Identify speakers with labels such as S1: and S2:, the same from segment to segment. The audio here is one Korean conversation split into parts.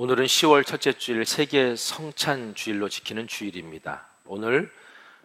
S1: 오늘은 10월 첫째 주일 세계 성찬 주일로 지키는 주일입니다. 오늘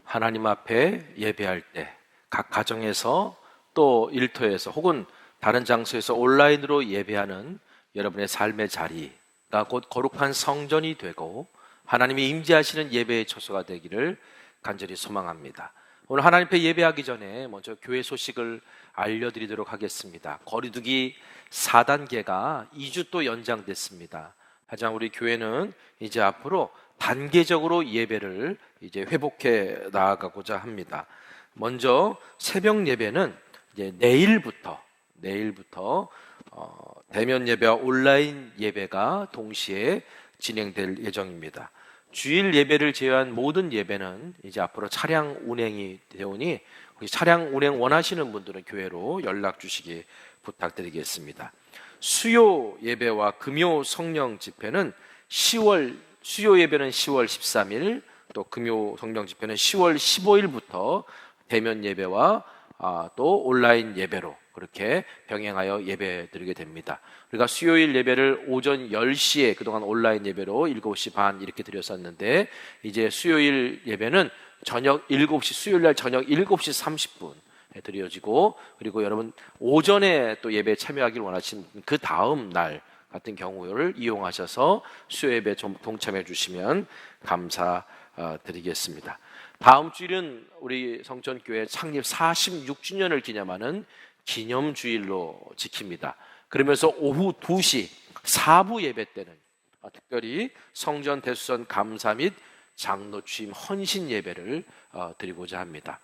S1: 하나님 앞에 예배할 때 각 가정에서 또 일터에서 혹은 다른 장소에서 온라인으로 예배하는 여러분의 삶의 자리가 곧 거룩한 성전이 되고 하나님이 임재하시는 예배의 처소가 되기를 간절히 소망합니다. 오늘 하나님 앞에 예배하기 전에 먼저 교회 소식을 알려드리도록 하겠습니다. 거리두기 4단계가 2주 또 연장됐습니다. 하지만 우리 교회는 이제 앞으로 단계적으로 예배를 이제 회복해 나아가고자 합니다. 먼저 새벽 예배는 이제 내일부터 대면 예배와 온라인 예배가 동시에 진행될 예정입니다. 주일 예배를 제외한 모든 예배는 이제 앞으로 차량 운행이 되오니 차량 운행 원하시는 분들은 교회로 연락 주시기 부탁드리겠습니다. 수요 예배와 금요 성령 집회는 수요 예배는 10월 13일, 또 금요 성령 집회는 10월 15일부터 대면 예배와 또 온라인 예배로 그렇게 병행하여 예배 드리게 됩니다. 우리가 수요일 예배를 오전 10시에 그동안 온라인 예배로 7시 반 이렇게 드렸었는데 이제 수요일 예배는 저녁 7시, 수요일 날 저녁 7시 30분 드려지고, 그리고 여러분 오전에 또 예배에 참여하길 원하시는 그 다음 날 같은 경우를 이용하셔서 수요 예배에 좀 동참해 주시면 감사드리겠습니다. 다음 주일은 우리 성전교회 창립 46주년을 기념하는 기념주일로 지킵니다. 그러면서 오후 2시 4부 예배 때는 특별히 성전 대수선 감사 및 장로 취임 헌신 예배를 드리고자 합니다.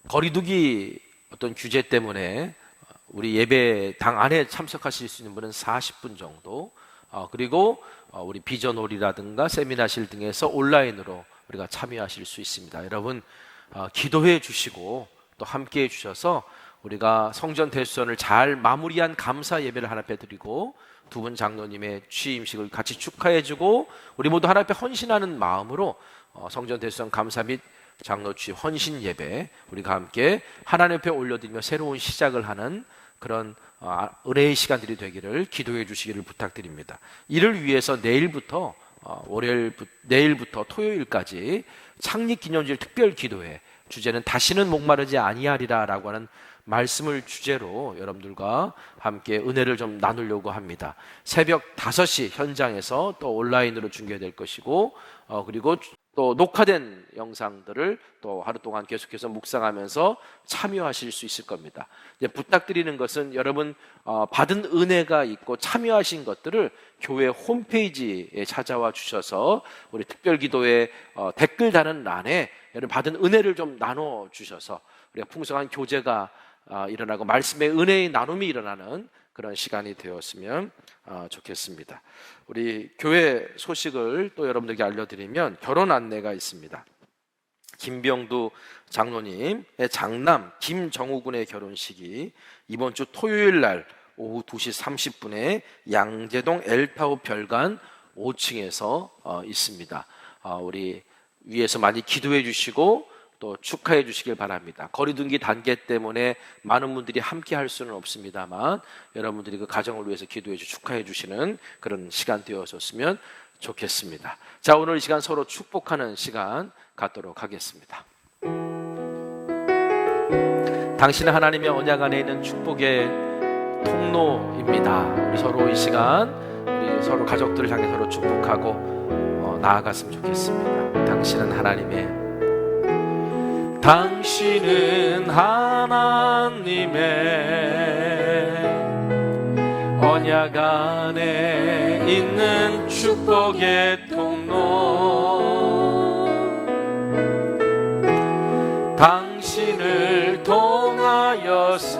S1: 거리두기 어떤 규제 때문에 우리 예배당 안에 참석하실 수 있는 분은 40분 정도, 그리고 우리 비전홀이라든가 세미나실 등에서 온라인으로 우리가 참여하실 수 있습니다. 여러분 기도해 주시고 또 함께해 주셔서 우리가 성전 대수선을 잘 마무리한 감사 예배를 하나 앞에 드리고 두 분 장로님의 취임식을 같이 축하해 주고 우리 모두 하나 앞에 헌신하는 마음으로 성전 대수선 감사 및 장로 취임 헌신 예배 우리가 함께 하나님 앞에 올려드리며 새로운 시작을 하는 그런 은혜의 시간들이 되기를 기도해 주시기를 부탁드립니다. 이를 위해서 내일부터 토요일까지 창립기념주일 특별 기도회, 주제는 다시는 목마르지 아니하리라 라고 하는 말씀을 주제로 여러분들과 함께 은혜를 좀 나누려고 합니다. 새벽 5시 현장에서 또 온라인으로 중계될 것이고, 그리고 또 녹화된 영상들을 또 하루 동안 계속해서 묵상하면서 참여하실 수 있을 겁니다. 이제 부탁드리는 것은 여러분 받은 은혜가 있고 참여하신 것들을 교회 홈페이지에 찾아와 주셔서 우리 특별기도회 댓글 다는 란에 여러분 받은 은혜를 좀 나눠 주셔서 우리가 풍성한 교제가 일어나고 말씀의 은혜의 나눔이 일어나는 그런 시간이 되었으면 좋겠습니다. 우리 교회 소식을 또 여러분들께 알려드리면 결혼 안내가 있습니다. 김병두 장로님의 장남 김정우 군의 결혼식이 이번 주 토요일 날 오후 2시 30분에 양재동 엘타워 별관 5층에서 있습니다. 우리 위에서 많이 기도해 주시고 또 축하해 주시길 바랍니다. 거리두기 단계 때문에 많은 분들이 함께 할 수는 없습니다만 여러분들이 그 가정을 위해서 기도해 주시고 축하해 주시는 그런 시간 되어졌으면 좋겠습니다. 자, 오늘 이 시간 서로 축복하는 시간 갖도록 하겠습니다. 당신은 하나님의 언약 안에 있는 축복의 통로입니다. 우리 서로 이 시간 우리 서로 가족들을 향해 서로 축복하고 나아갔으면 좋겠습니다. 당신은 하나님의 언약 안에 있는 축복의 통로, 당신을 통하여서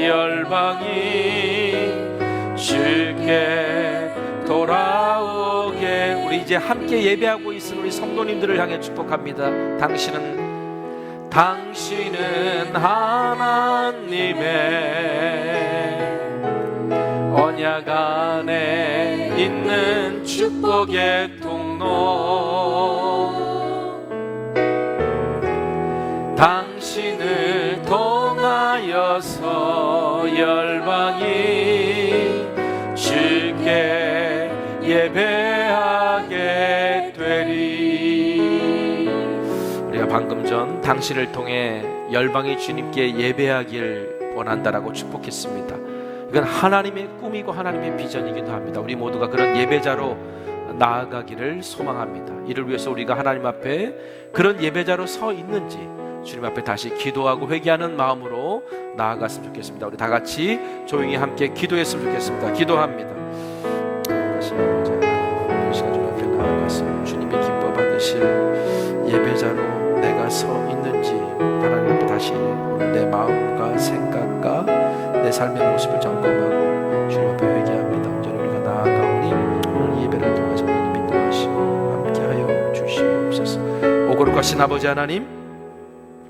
S1: 열방이 주께 돌아오게. 우리 이제 함께 예배하고 있는 우리 성도님들을 향해 축복합니다. 당신은 하나님의 언약 안에 있는 축복의 통로, 당신을 통하여서 열방이 주께 예배하게 되리. 우리가 방금 전 당신을 통해 열방의 주님께 예배하길 원한다라고 축복했습니다. 이건 하나님의 꿈이고 하나님의 비전이기도 합니다. 우리 모두가 그런 예배자로 나아가기를 소망합니다. 이를 위해서 우리가 하나님 앞에 그런 예배자로 서 있는지 주님 앞에 다시 기도하고 회개하는 마음으로 나아갔으면 좋겠습니다. 우리 다 같이 조용히 함께 기도했으면 좋겠습니다. 기도합니다. 이 시간 주님 앞에 나아가서 주님이 기뻐 받으실 예배자로 내가 서 있는지 하나님 앞에 다시 오늘 내 마음과 생각과 내 삶의 모습을 점검하고 주님 앞에 회개합니다. 온전히 우리가 나아가오니 오늘 예배를 통해서 하나님 인도하시고 함께하여 주시옵소서. 오거룩하신 아버지 하나님,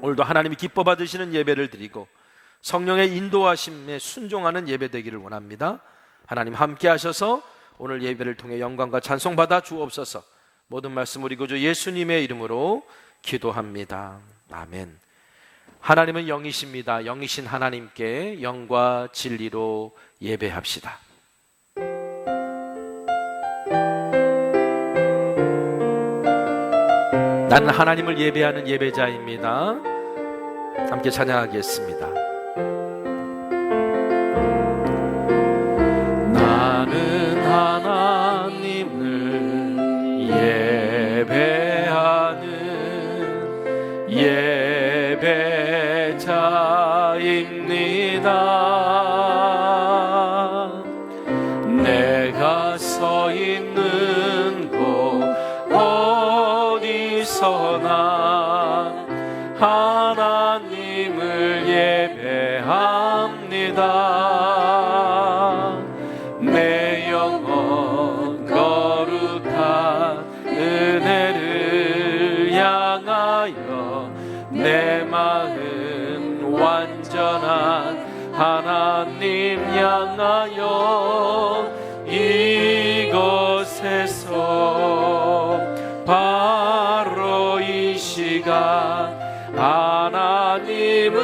S1: 오늘도 하나님이 기뻐 받으시는 예배를 드리고 성령의 인도하심에 순종하는 예배 되기를 원합니다. 하나님 함께 하셔서 오늘 예배를 통해 영광과 찬송 받아 주옵소서. 모든 말씀 우리 구주 예수님의 이름으로 기도합니다. 아멘. 하나님은 영이십니다. 영이신 하나님께 영과 진리로 예배합시다. 나는 하나님을 예배하는 예배자입니다. 함께 찬양하겠습니다. 나는 하나님을 예배하는 예배자입니다. 내가 서 있는 곳 어디서나 하나님을 예배합니다. 내 영혼 거룩한 은혜를 향하여 내 마음 완전한 하나님 향하여 이곳에서 바로 이 시간 하나님을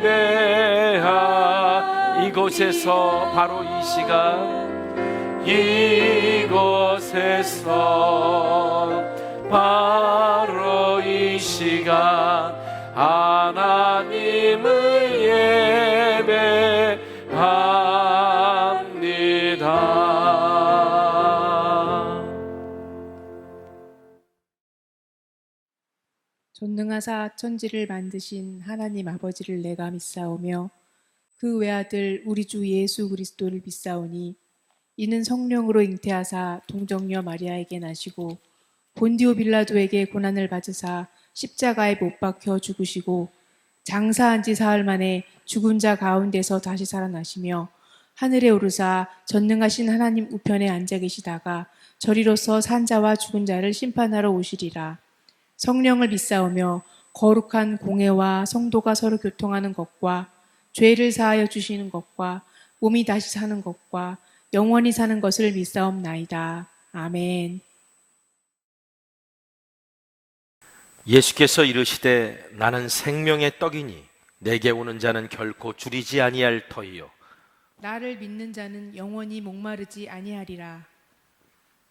S1: 예배하. 이곳에서 바로 이 시간 이곳에서 바로 이 시간 하나님을 예배합니다.
S2: 전능하사 천지를 만드신 하나님 아버지를 내가 믿사오며 그 외아들 우리 주 예수 그리스도를 믿사오니 이는 성령으로 잉태하사 동정녀 마리아에게 나시고 본디오 빌라도에게 고난을 받으사 십자가에 못 박혀 죽으시고 장사한 지 사흘 만에 죽은 자 가운데서 다시 살아나시며 하늘에 오르사 전능하신 하나님 우편에 앉아 계시다가 저리로서 산 자와 죽은 자를 심판하러 오시리라. 성령을 믿사오며 거룩한 공회와 성도가 서로 교통하는 것과 죄를 사하여 주시는 것과 몸이 다시 사는 것과 영원히 사는 것을 믿사옵나이다. 아멘.
S1: 예수께서 이르시되 나는 생명의 떡이니 내게 오는 자는 결코 줄이지 아니할 터이요
S2: 나를 믿는 자는 영원히 목마르지 아니하리라.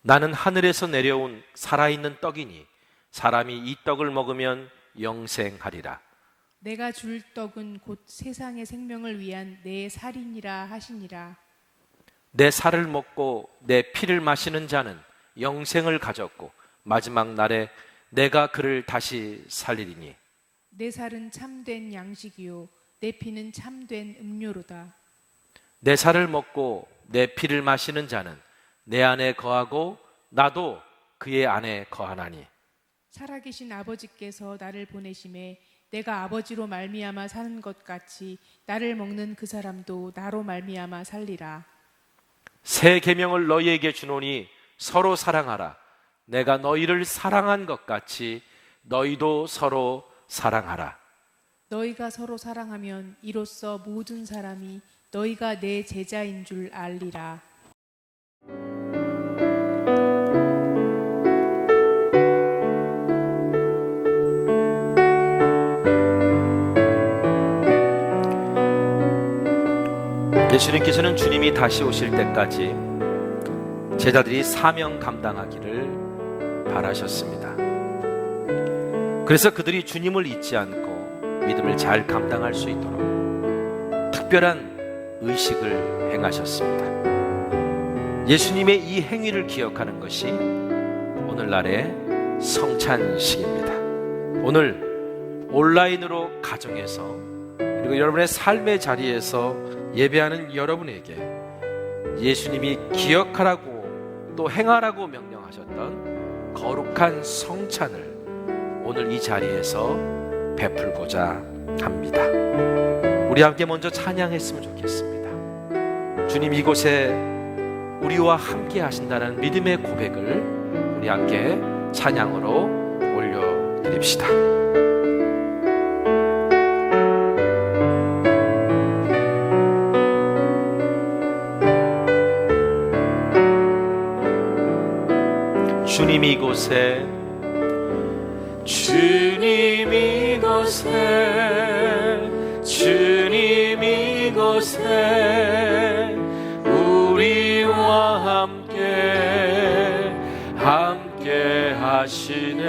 S1: 나는 하늘에서 내려온 살아있는 떡이니 사람이 이 떡을 먹으면 영생하리라.
S2: 내가 줄 떡은 곧 세상의 생명을 위한 내 살이니라 하시니라.
S1: 내 살을 먹고 내 피를 마시는 자는 영생을 가졌고 마지막 날에 내가 그를 다시 살리리니
S2: 내 살은 참된 양식이요 내 피는 참된 음료로다.
S1: 내 살을 먹고 내 피를 마시는 자는 내 안에 거하고 나도 그의 안에 거하나니
S2: 살아계신 아버지께서 나를 보내심에 내가 아버지로 말미암아 사는 것 같이 나를 먹는 그 사람도 나로 말미암아 살리라.
S1: 새 계명을 너희에게 주노니 서로 사랑하라. 내가 너희를 사랑한 것 같이 너희도 서로 사랑하라.
S2: 너희가 서로 사랑하면 이로써 모든 사람이 너희가 내 제자인 줄 알리라.
S1: 예수님께서는 주님이 다시 오실 때까지 제자들이 사명 감당하기를 바라셨습니다. 그래서 그들이 주님을 잊지 않고 믿음을 잘 감당할 수 있도록 특별한 의식을 행하셨습니다. 예수님의 이 행위를 기억하는 것이 오늘날의 성찬식입니다. 오늘 온라인으로 가정에서 그리고 여러분의 삶의 자리에서 예배하는 여러분에게 예수님이 기억하라고 또 행하라고 명령하셨던 거룩한 성찬을 오늘 이 자리에서 베풀고자 합니다. 우리 함께 먼저 찬양했으면 좋겠습니다. 주님 이곳에 우리와 함께 하신다는 믿음의 고백을 우리 함께 찬양으로 올려드립시다. 주님 이곳에 주님 이곳에 주님 이곳에 우리와 함께 하시네.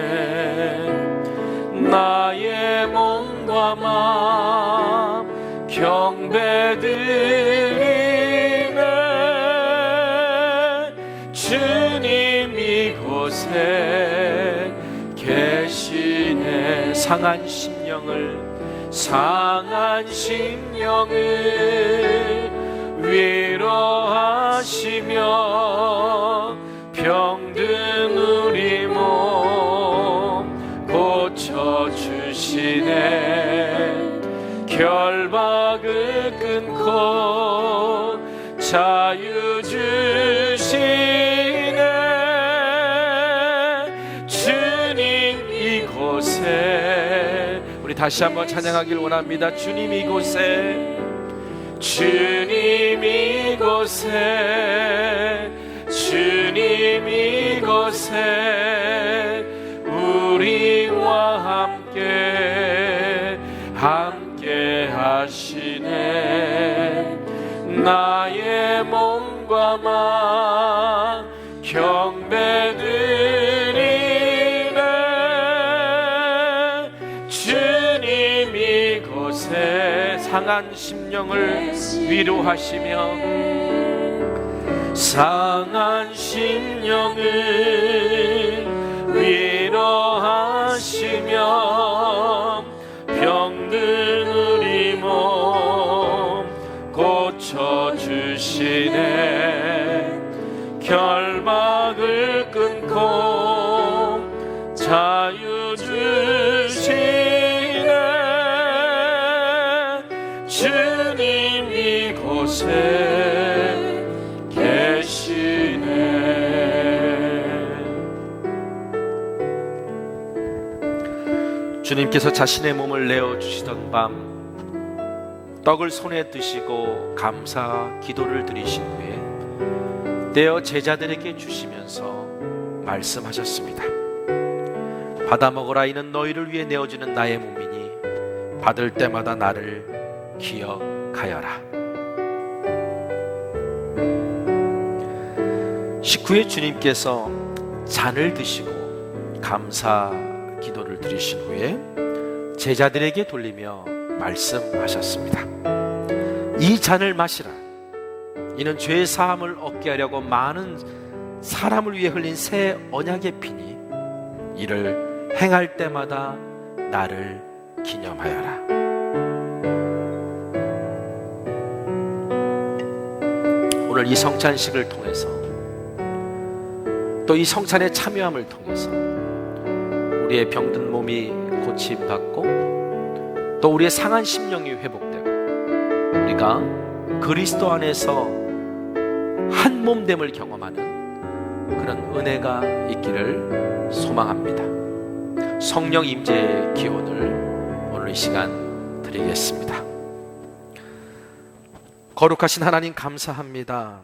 S1: 나의 몸과 마음 경배드리네. 주님 이곳에 계시네. 상한 심령을 위로하시며 병든 우리 몸 고쳐주시네. 결박을 끊고 자유 주시네. 주님 이곳에 우리 다시 한번 찬양하길 원합니다. 주님 이곳에 주님 이곳에 주님 이곳에 우리와 함께 하시네. 나의 몸과 마음 경배드리네. 주님 이곳에 상한 심령을 위로하시며 상한 심령을 위로하시며 병든 우리 몸 고쳐주시네. 결박을 끊고 자유 주시네. 주님 이곳에 계시네. 주님께서 자신의 몸을 내어주시던 밤 떡을 손에 드시고 감사 기도를 드리신 후에 떼어 제자들에게 주시면서 말씀하셨습니다. 받아 먹으라. 이는 너희를 위해 내어지는 나의 몸이니 받을 때마다 나를 기억하여라. 식후에 주님께서 잔을 드시고 감사 기도를 드리신 후에 제자들에게 돌리며 말씀하셨습니다. 이 잔을 마시라. 이는 죄의 사함을 얻게 하려고 많은 사람을 위해 흘린 새 언약의 피니 이를 행할 때마다 나를 기념하여라. 오늘 이 성찬식을 통해서 또 이 성찬에 참여함을 통해서 우리의 병든 몸이 고침받고 또 우리의 상한 심령이 회복되고 우리가 그리스도 안에서 한 몸됨을 경험하는 그런 은혜가 있기를 소망합니다. 성령 임재의 기원을 오늘 이 시간 드리겠습니다. 거룩하신 하나님 감사합니다.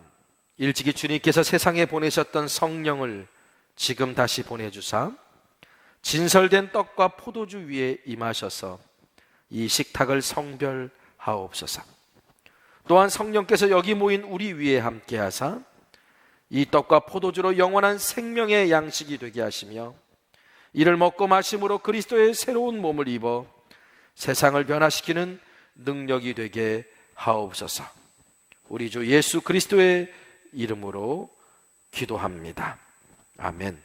S1: 일찍이 주님께서 세상에 보내셨던 성령을 지금 다시 보내주사 진설된 떡과 포도주 위에 임하셔서 이 식탁을 성별하옵소서. 또한 성령께서 여기 모인 우리 위에 함께하사 이 떡과 포도주로 영원한 생명의 양식이 되게 하시며 이를 먹고 마심으로 그리스도의 새로운 몸을 입어 세상을 변화시키는 능력이 되게 하옵소서. 우리 주 예수 그리스도의 이름으로 기도합니다. 아멘.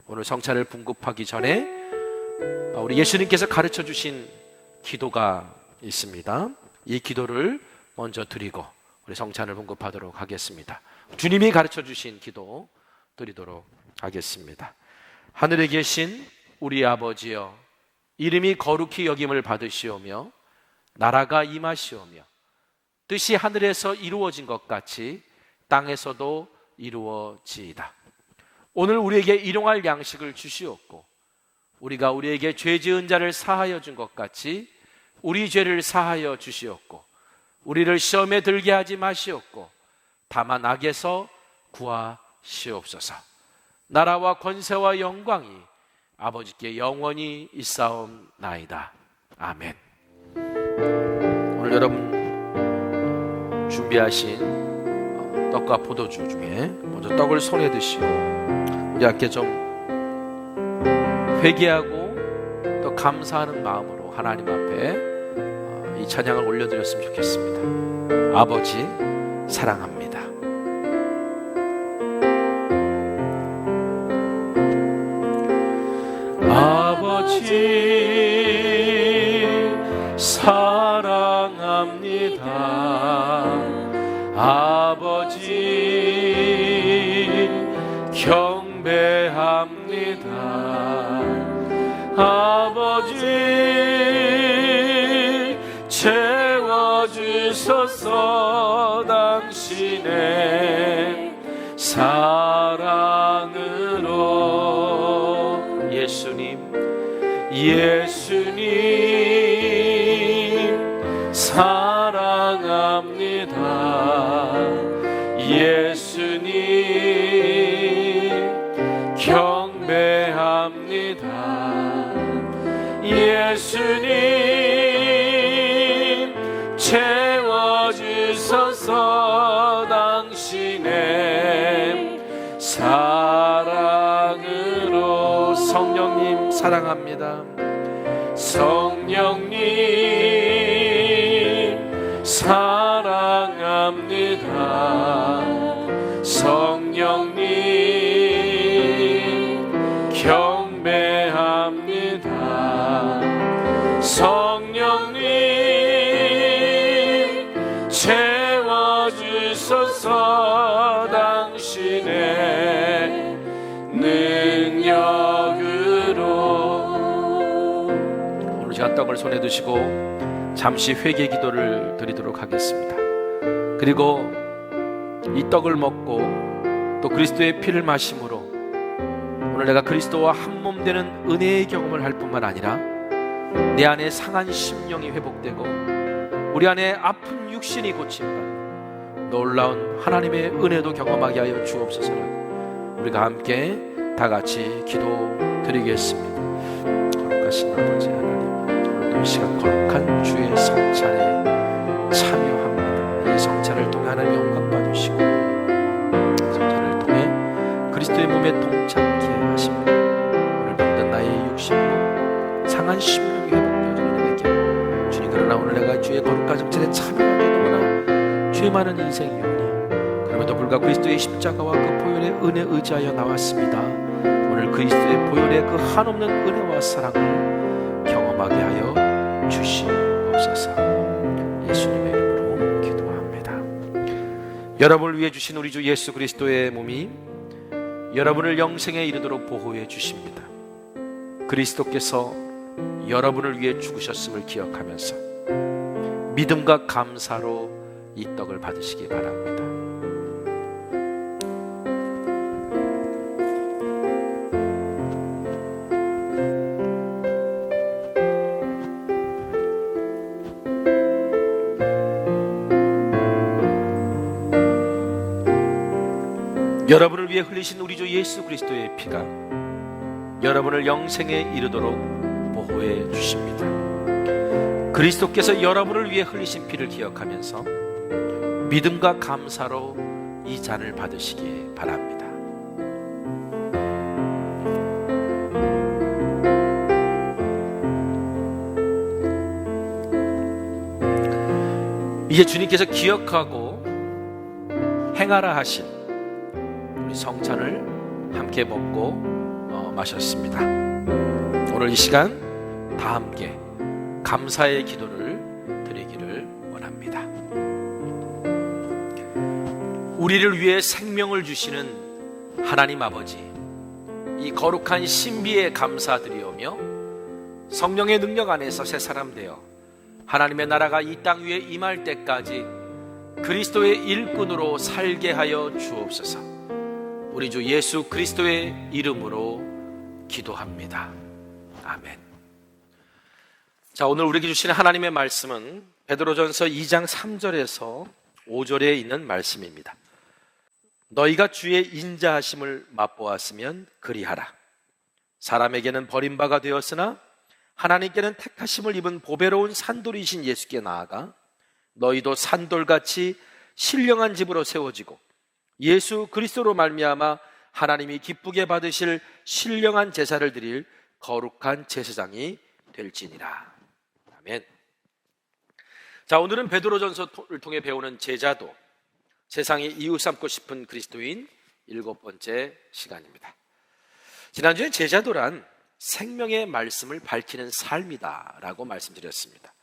S1: 오늘 성찬을 분급하기 전에 우리 예수님께서 가르쳐 주신 기도가 있습니다. 이 기도를 먼저 드리고 우리 성찬을 분급하도록 하겠습니다. 주님이 가르쳐 주신 기도 드리도록 하겠습니다. 하늘에 계신 우리 아버지여, 이름이 거룩히 여김을 받으시오며 나라가 임하시오며 뜻이 하늘에서 이루어진 것 같이 땅에서도 이루어지이다. 오늘 우리에게 일용할 양식을 주시옵고 우리가 우리에게 죄 지은 자를 사하여 준 것 같이 우리 죄를 사하여 주시옵고 우리를 시험에 들게 하지 마시옵고 다만 악에서 구하시옵소서. 나라와 권세와 영광이 아버지께 영원히 있사옵나이다. 아멘. 오늘 여러분 준비하신 떡과 포도주 중에 먼저 떡을 손에 드시고 우리 함께 좀 회개하고 또 감사하는 마음으로 하나님 앞에 이 찬양을 올려드렸으면 좋겠습니다. 아버지 사랑합니다. 아버지 사랑합니다. 아버지 경배합니다. 아버지 채워주소서. 당신의 사랑으로 예수님 사랑합니다. 예수님 경배합니다. 예수님 채워주소서. 당신의 사랑으로 성령님 사랑합니다. 성령님 사랑합니다. 성령님 경배합니다. 성령님 채워주소서. 당신의 능력으로. 오늘 제가 떡을 손에 드시고 잠시 회개 기도를 드리도록 하겠습니다. 그리고 이 떡을 먹고 또 그리스도의 피를 마심으로 오늘 내가 그리스도와 한 몸 되는 은혜의 경험을 할 뿐만 아니라 내 안에 상한 심령이 회복되고 우리 안에 아픈 육신이 고침받는 놀라운 하나님의 은혜도 경험하게 하여 주옵소서. 우리가 함께 다 같이 기도드리겠습니다. 거룩하신 아버지 하나님, 오늘도 이 시간 거룩한 주의 성찬에 참여합니다. 이 성찬을 통해 하나님 영광 받으시고 성찬을 통해 그리스도의 몸에 동참케 하십니다. 오늘 병든 나의 육신과 상한 심령이 회복되어지는 내게 주님, 그러나 오늘 내가 주의 거룩한 성찬에 참여하기 너무나 죄 많은 인생이오니 그럼에도 불구하고 그리스도의 십자가와 그 보혈의 은혜 의지하여 나왔습니다. 오늘 그리스도의 보혈의 그 한없는 은혜와 사랑을 경험하게 하여 주시옵소서. 예수님의 이름으로 기도합니다. 여러분을 위해 주신 우리 주 예수 그리스도의 몸이 여러분을 영생에 이르도록 보호해 주십니다. 그리스도께서 여러분을 위해 죽으셨음을 기억하면서 믿음과 감사로 이 떡을 받으시기 바랍니다. 여러분을 위해 흘리신 우리 주 예수 그리스도의 피가 여러분을 영생에 이르도록 보호해 주십니다. 그리스도께서 여러분을 위해 흘리신 피를 기억하면서 믿음과 감사로 이 잔을 받으시기에 바랍니다. 바랍니다. 이제 주님께서 기억하고 행하라 하신 우리 성찬을 함께 먹고 마셨습니다. 오늘 이 시간 다 함께 감사의 기도를 드리기를 원합니다. 우리를 위해 생명을 주시는 하나님 아버지, 이 거룩한 신비에 감사드리오며 성령의 능력 안에서 새 사람 되어 하나님의 나라가 이 땅 위에 임할 때까지 그리스도의 일꾼으로 살게 하여 주옵소서. 우리 주 예수 그리스도의 이름으로 기도합니다. 아멘. 자, 오늘 우리에게 주시는 하나님의 말씀은 베드로전서 2장 3절에서 5절에 있는 말씀입니다. 너희가 주의 인자하심을 맛보았으면 그리하라. 사람에게는 버림바가 되었으나 하나님께는 택하심을 입은 보배로운 산돌이신 예수께 나아가 너희도 산돌같이 신령한 집으로 세워지고 예수 그리스도로 말미암아 하나님이 기쁘게 받으실 신령한 제사를 드릴 거룩한 제사장이 될지니라. 아멘. 자, 오늘은 베드로전서를 통해 배우는 제자도, 세상에 이웃 삼고 싶은 그리스도인 7번째 시간입니다. 지난주에 제자도란 생명의 말씀을 밝히는 삶이다 라고 말씀드렸습니다.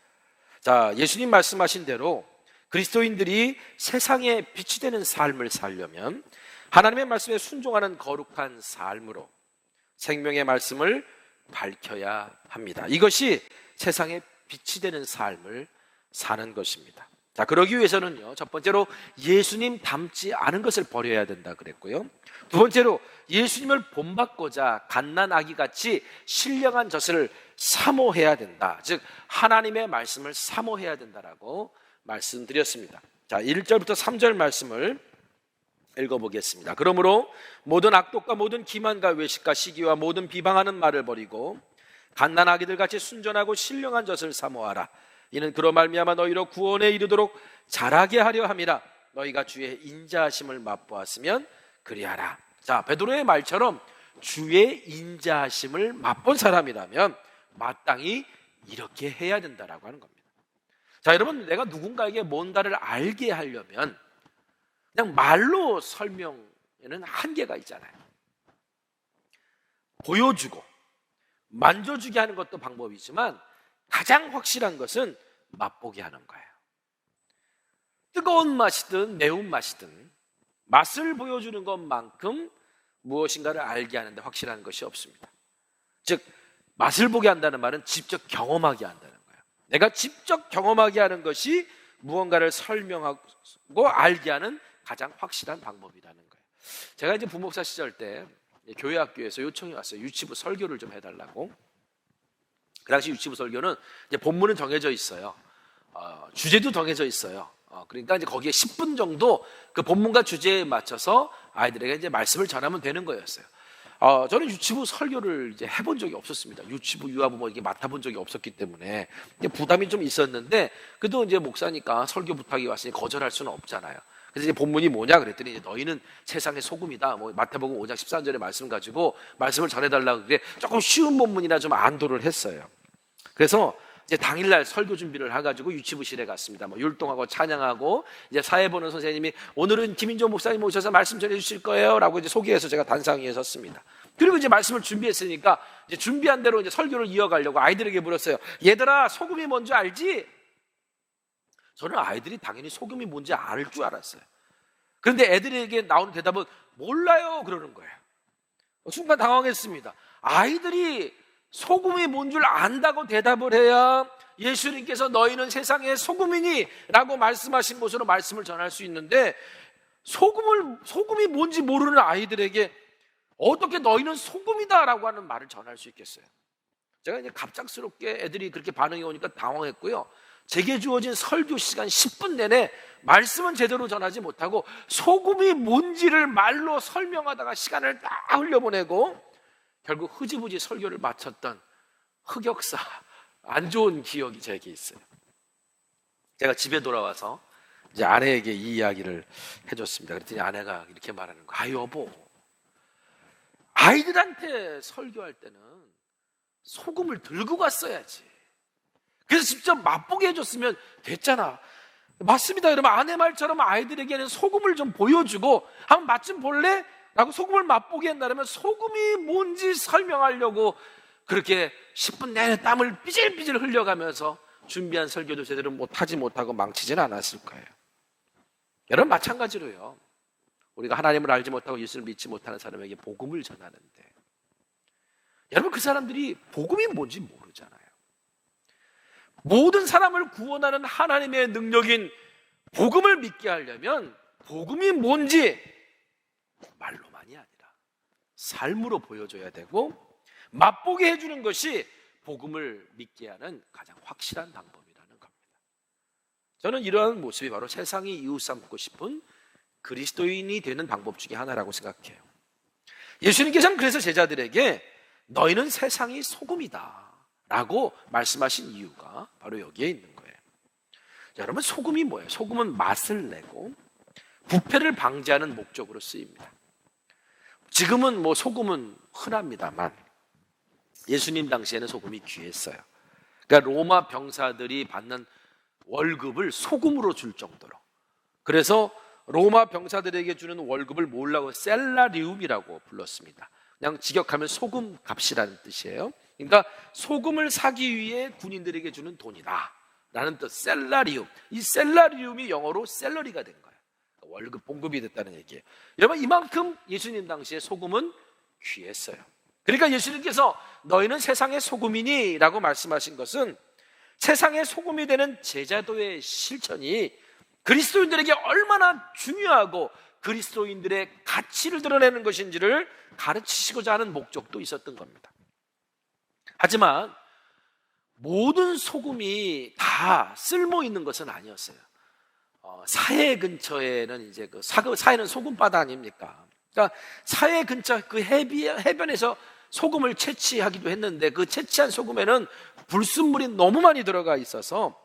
S1: 자, 예수님 말씀하신 대로 그리스도인들이 세상에 빛이 되는 삶을 살려면 하나님의 말씀에 순종하는 거룩한 삶으로 생명의 말씀을 밝혀야 합니다. 이것이 세상에 빛이 되는 삶을 사는 것입니다. 자, 그러기 위해서는요, 첫 번째로 예수님 닮지 않은 것을 버려야 된다 그랬고요. 두 번째로 예수님을 본받고자 갓난아기같이 신령한 젖을 사모해야 된다. 즉 하나님의 말씀을 사모해야 된다라고 말씀드렸습니다. 자, 1절부터 3절 말씀을 읽어보겠습니다. 그러므로 모든 악독과 모든 기만과 외식과 시기와 모든 비방하는 말을 버리고 갓난아기들 같이 순전하고 신령한 젖을 사모하라. 이는 그로 말미암아 너희로 구원에 이르도록 자라게 하려 함이라. 너희가 주의 인자하심을 맛보았으면 그리하라. 자, 베드로의 말처럼 주의 인자하심을 맛본 사람이라면 마땅히 이렇게 해야 된다라고 하는 겁니다. 자, 여러분, 내가 누군가에게 뭔가를 알게 하려면 그냥 말로 설명에는 한계가 있잖아요. 보여주고 만져주게 하는 것도 방법이지만 가장 확실한 것은 맛보게 하는 거예요. 뜨거운 맛이든 매운 맛이든 맛을 보여주는 것만큼 무엇인가를 알게 하는데 확실한 것이 없습니다. 즉 맛을 보게 한다는 말은 직접 경험하게 한다는 거예요. 내가 직접 경험하게 하는 것이 무언가를 설명하고 알게 하는 가장 확실한 방법이라는 거예요. 제가 이제 부목사 시절 때 교회 학교에서 요청이 왔어요. 유치부 설교를 좀 해달라고. 그 당시 유치부 설교는 이제 본문은 정해져 있어요. 주제도 정해져 있어요. 그러니까 이제 거기에 10분 정도 그 본문과 주제에 맞춰서 아이들에게 이제 말씀을 전하면 되는 거였어요. 저는 유치부 설교를 이제 해본 적이 없었습니다. 유치부, 유아부 뭐 이렇게 맡아본 적이 없었기 때문에 부담이 좀 있었는데, 그래도 이제 목사니까 설교 부탁이 왔으니 거절할 수는 없잖아요. 그래서 이제 본문이 뭐냐 그랬더니 이제 너희는 세상의 소금이다. 뭐 마태복음 5장 13절의 말씀 가지고 말씀을 전해달라고 그게 조금 쉬운 본문이라 좀 안도를 했어요. 그래서 이제 당일날 설교 준비를 해가지고 유치부실에 갔습니다. 뭐 율동하고 찬양하고 이제 사회 보는 선생님이 오늘은 김인조 목사님 오셔서 말씀 전해주실 거예요라고 이제 소개해서 제가 단상 위에 섰습니다. 그리고 이제 말씀을 준비했으니까 이제 준비한 대로 이제 설교를 이어가려고 아이들에게 물었어요. 얘들아, 소금이 뭔지 알지? 저는 아이들이 당연히 소금이 뭔지 알 줄 알았어요. 그런데 애들에게 나오는 대답은 몰라요 그러는 거예요. 순간 당황했습니다. 아이들이 소금이 뭔 줄 안다고 대답을 해야 예수님께서 너희는 세상의 소금이니 라고 말씀하신 것으로 말씀을 전할 수 있는데, 소금이 뭔지 모르는 아이들에게 어떻게 너희는 소금이다 라고 하는 말을 전할 수 있겠어요? 제가 이제 갑작스럽게 애들이 그렇게 반응이 오니까 당황했고요. 제게 주어진 설교 시간 10분 내내 말씀은 제대로 전하지 못하고 소금이 뭔지를 말로 설명하다가 시간을 다 흘려보내고 결국 흐지부지 설교를 마쳤던 흑역사, 안 좋은 기억이 제게 있어요. 제가 집에 돌아와서 이제 아내에게 이 이야기를 해줬습니다. 그랬더니 아내가 이렇게 말하는 거야. 아, 여보, 아이들한테 설교할 때는 소금을 들고 갔어야지. 그래서 직접 맛보게 해줬으면 됐잖아. 맞습니다. 여러분, 아내 말처럼 아이들에게는 소금을 좀 보여주고 한번 맛 좀 볼래? 라고 소금을 맛보게 한다면 소금이 뭔지 설명하려고 그렇게 10분 내내 땀을 삐질삐질 흘려가면서 준비한 설교도 제대로 못하지 못하고 망치지는 않았을 거예요. 여러분, 마찬가지로요, 우리가 하나님을 알지 못하고 예수를 믿지 못하는 사람에게 복음을 전하는데 여러분, 그 사람들이 복음이 뭔지 모르잖아요. 모든 사람을 구원하는 하나님의 능력인 복음을 믿게 하려면 복음이 뭔지 말로만이 아니라 삶으로 보여줘야 되고 맛보게 해주는 것이 복음을 믿게 하는 가장 확실한 방법이라는 겁니다. 저는 이러한 모습이 바로 세상이 이웃 삼고 싶은 그리스도인이 되는 방법 중에 하나라고 생각해요. 예수님께서는 그래서 제자들에게 너희는 세상의 소금이다 라고 말씀하신 이유가 바로 여기에 있는 거예요. 여러분, 소금이 뭐예요? 소금은 맛을 내고 부패를 방지하는 목적으로 쓰입니다. 지금은 소금은 흔합니다만 예수님 당시에는 소금이 귀했어요. 그러니까 로마 병사들이 받는 월급을 소금으로 줄 정도로. 그래서 로마 병사들에게 주는 월급을 뭐라고 셀라리움이라고 불렀습니다. 그냥 직역하면 소금 값이라는 뜻이에요. 그러니까 소금을 사기 위해 군인들에게 주는 돈이다 라는 뜻, 셀라리움. 이 셀라리움이 영어로 셀러리가 된 거예요. 월급 봉급이 됐다는 얘기예요. 여러분, 이만큼 예수님 당시에 소금은 귀했어요. 그러니까 예수님께서 너희는 세상의 소금이니 라고 말씀하신 것은 세상의 소금이 되는 제자도의 실천이 그리스도인들에게 얼마나 중요하고 그리스도인들의 가치를 드러내는 것인지를 가르치시고자 하는 목적도 있었던 겁니다. 하지만 모든 소금이 다 쓸모 있는 것은 아니었어요. 사해 근처에는 이제 사해는 소금바다 아닙니까? 그러니까 사해 근처 그 해변에서 소금을 채취하기도 했는데 그 채취한 소금에는 불순물이 너무 많이 들어가 있어서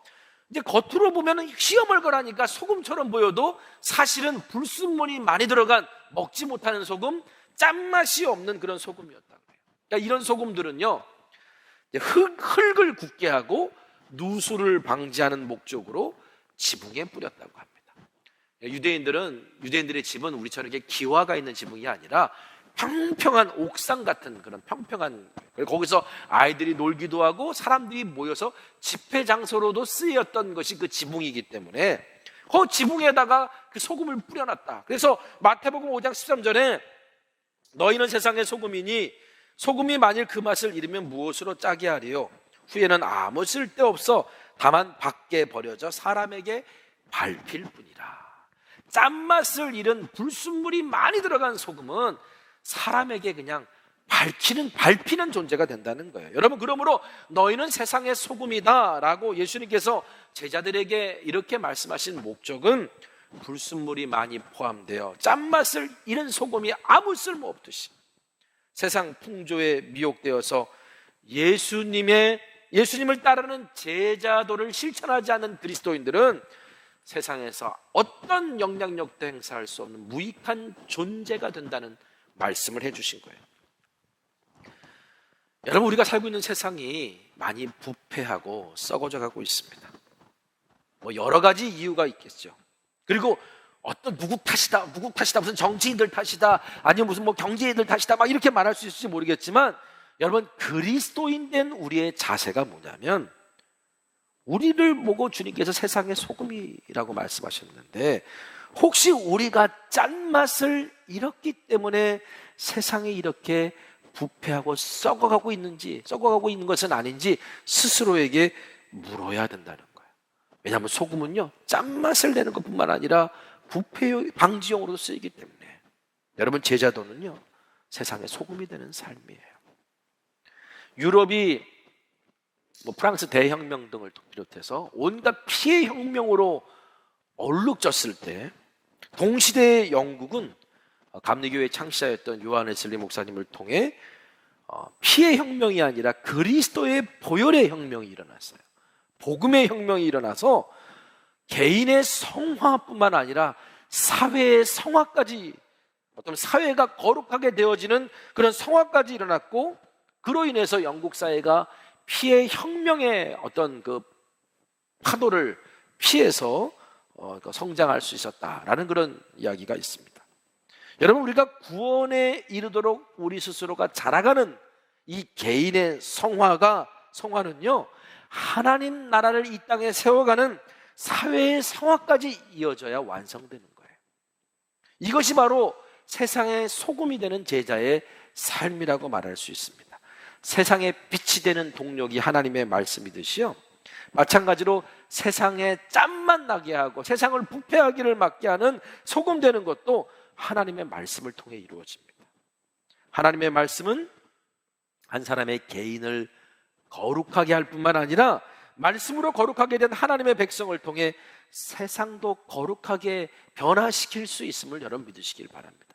S1: 이제 겉으로 보면 희어멀건하니까 소금처럼 보여도 사실은 불순물이 많이 들어간 먹지 못하는 소금, 짠맛이 없는 그런 소금이었다고 해요. 그러니까 이런 소금들은요, 흙을 굳게 하고 누수를 방지하는 목적으로 지붕에 뿌렸다고 합니다. 유대인들의 집은 우리처럼 이렇게 기와가 있는 지붕이 아니라 평평한 옥상 같은 그런 평평한, 거기서 아이들이 놀기도 하고 사람들이 모여서 집회 장소로도 쓰였던 것이 그 지붕이기 때문에 그 지붕에다가 그 소금을 뿌려놨다. 그래서 마태복음 5장 13절에 너희는 세상의 소금이니 소금이 만일 그 맛을 잃으면 무엇으로 짜게 하리요? 후에는 아무 쓸데없어 다만 밖에 버려져 사람에게 밟힐 뿐이라. 짠맛을 잃은 불순물이 많이 들어간 소금은 사람에게 그냥 밟히는 존재가 된다는 거예요. 여러분, 그러므로 너희는 세상의 소금이다 라고 예수님께서 제자들에게 이렇게 말씀하신 목적은 불순물이 많이 포함되어 짠맛을 잃은 소금이 아무 쓸모 없듯이 세상 풍조에 미혹되어서 예수님을 따르는 제자도를 실천하지 않는 그리스도인들은 세상에서 어떤 영향력도 행사할 수 없는 무익한 존재가 된다는 말씀을 해주신 거예요. 여러분, 우리가 살고 있는 세상이 많이 부패하고 썩어져 가고 있습니다. 여러 가지 이유가 있겠죠. 그리고 누구 탓이다, 무슨 정치인들 탓이다, 아니면 무슨 경제인들 탓이다, 막 이렇게 말할 수 있을지 모르겠지만, 여러분, 그리스도인 된 우리의 자세가 뭐냐면, 우리를 보고 주님께서 세상의 소금이라고 말씀하셨는데, 혹시 우리가 짠맛을 잃었기 때문에 세상에 이렇게 부패하고 썩어가고 있는 것은 아닌지 스스로에게 물어야 된다는 거예요. 왜냐하면 소금은요, 짠맛을 내는 것뿐만 아니라 부패 방지용으로도 쓰이기 때문에 여러분, 제자도는요, 세상의 소금이 되는 삶이에요. 유럽이 프랑스 대혁명 등을 비롯해서 온갖 피해 혁명으로 얼룩졌을 때 동시대의 영국은 감리교회 창시자였던 요한 웨슬리 목사님을 통해 피해 혁명이 아니라 그리스도의 보혈의 혁명이 일어났어요. 복음의 혁명이 일어나서 개인의 성화뿐만 아니라 사회의 성화까지, 어떤 사회가 거룩하게 되어지는 그런 성화까지 일어났고, 그로 인해서 영국 사회가 피해 혁명의 어떤 그 파도를 피해서 성장할 수 있었다라는 그런 이야기가 있습니다. 여러분, 우리가 구원에 이르도록 우리 스스로가 자라가는 이 개인의 성화는요, 하나님 나라를 이 땅에 세워가는 사회의 성화까지 이어져야 완성되는 거예요. 이것이 바로 세상의 소금이 되는 제자의 삶이라고 말할 수 있습니다. 세상에 빛이 되는 동력이 하나님의 말씀이듯이요, 마찬가지로 세상에 짬만 나게 하고 세상을 부패하기를 막게 하는 소금 되는 것도 하나님의 말씀을 통해 이루어집니다. 하나님의 말씀은 한 사람의 개인을 거룩하게 할 뿐만 아니라 말씀으로 거룩하게 된 하나님의 백성을 통해 세상도 거룩하게 변화시킬 수 있음을 여러분 믿으시길 바랍니다.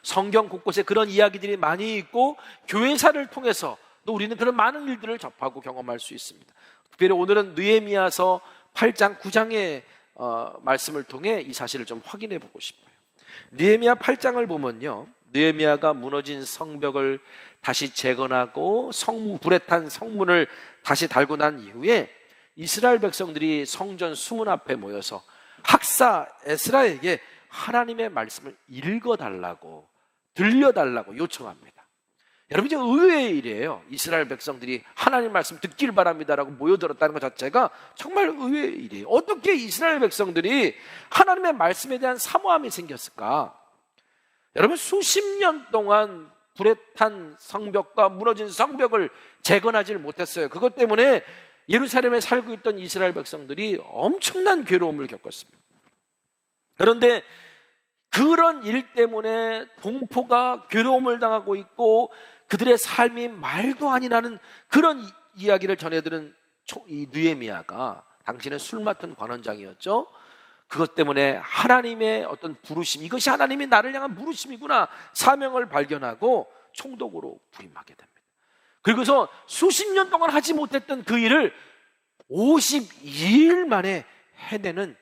S1: 성경 곳곳에 그런 이야기들이 많이 있고, 교회사를 통해서 또 우리는 그런 많은 일들을 접하고 경험할 수 있습니다. 특별히 오늘은 느헤미야서 8장 9장의 말씀을 통해 이 사실을 좀 확인해 보고 싶어요. 느헤미야 8장을 보면요, 느헤미야가 무너진 성벽을 다시 재건하고 불에 탄 성문을 다시 달고 난 이후에 이스라엘 백성들이 성전 수문 앞에 모여서 학사 에스라에게 하나님의 말씀을 읽어달라고, 들려달라고 요청합니다. 여러분, 이제 의외의 일이에요. 이스라엘 백성들이 하나님 말씀 듣길 바랍니다라고 모여들었다는 것 자체가 정말 의외의 일이에요. 어떻게 이스라엘 백성들이 하나님의 말씀에 대한 사모함이 생겼을까? 여러분, 수십 년 동안 불에 탄 성벽과 무너진 성벽을 재건하지를 못했어요. 그것 때문에 예루살렘에 살고 있던 이스라엘 백성들이 엄청난 괴로움을 겪었습니다. 그런데 그런 일 때문에 동포가 괴로움을 당하고 있고 그들의 삶이 말도 아니라는 그런 이야기를 전해들은 이 느헤미야가, 당신은 술 맡은 관원장이었죠, 그것 때문에 하나님의 어떤 부르심, 이것이 하나님이 나를 향한 부르심이구나, 사명을 발견하고 총독으로 부임하게 됩니다. 그리고서 수십 년 동안 하지 못했던 그 일을 52일 만에 해내는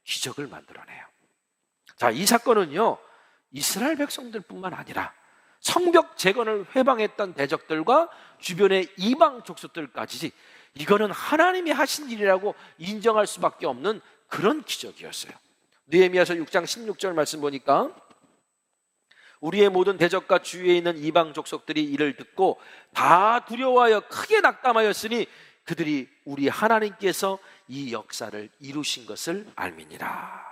S1: 기적을 만들어내요. 자, 이 사건은요, 이스라엘 백성들뿐만 아니라 성벽 재건을 회방했던 대적들과 주변의 이방 족속들까지 이거는 하나님이 하신 일이라고 인정할 수밖에 없는 그런 기적이었어요. 느헤미야서 6장 16절 말씀 보니까, 우리의 모든 대적과 주위에 있는 이방 족속들이 이를 듣고 다 두려워하여 크게 낙담하였으니 그들이 우리 하나님께서 이 역사를 이루신 것을 알미니라.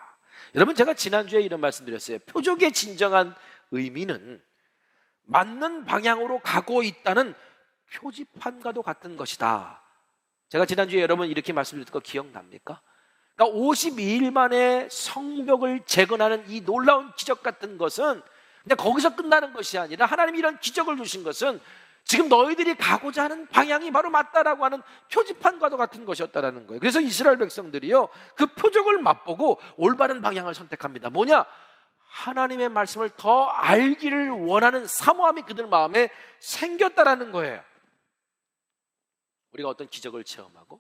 S1: 여러분, 제가 지난주에 이런 말씀 드렸어요. 표적의 진정한 의미는 맞는 방향으로 가고 있다는 표지판과도 같은 것이다. 제가 지난주에 여러분 이렇게 말씀드렸던 거 기억납니까? 그러니까 52일 만에 성벽을 재건하는 이 놀라운 기적 같은 것은 그냥 거기서 끝나는 것이 아니라, 하나님이 이런 기적을 주신 것은 지금 너희들이 가고자 하는 방향이 바로 맞다라고 하는 표지판과도 같은 것이었다라는 거예요. 그래서 이스라엘 백성들이요, 그 표적을 맛보고 올바른 방향을 선택합니다. 뭐냐? 하나님의 말씀을 더 알기를 원하는 사모함이 그들 마음에 생겼다라는 거예요. 우리가 어떤 기적을 체험하고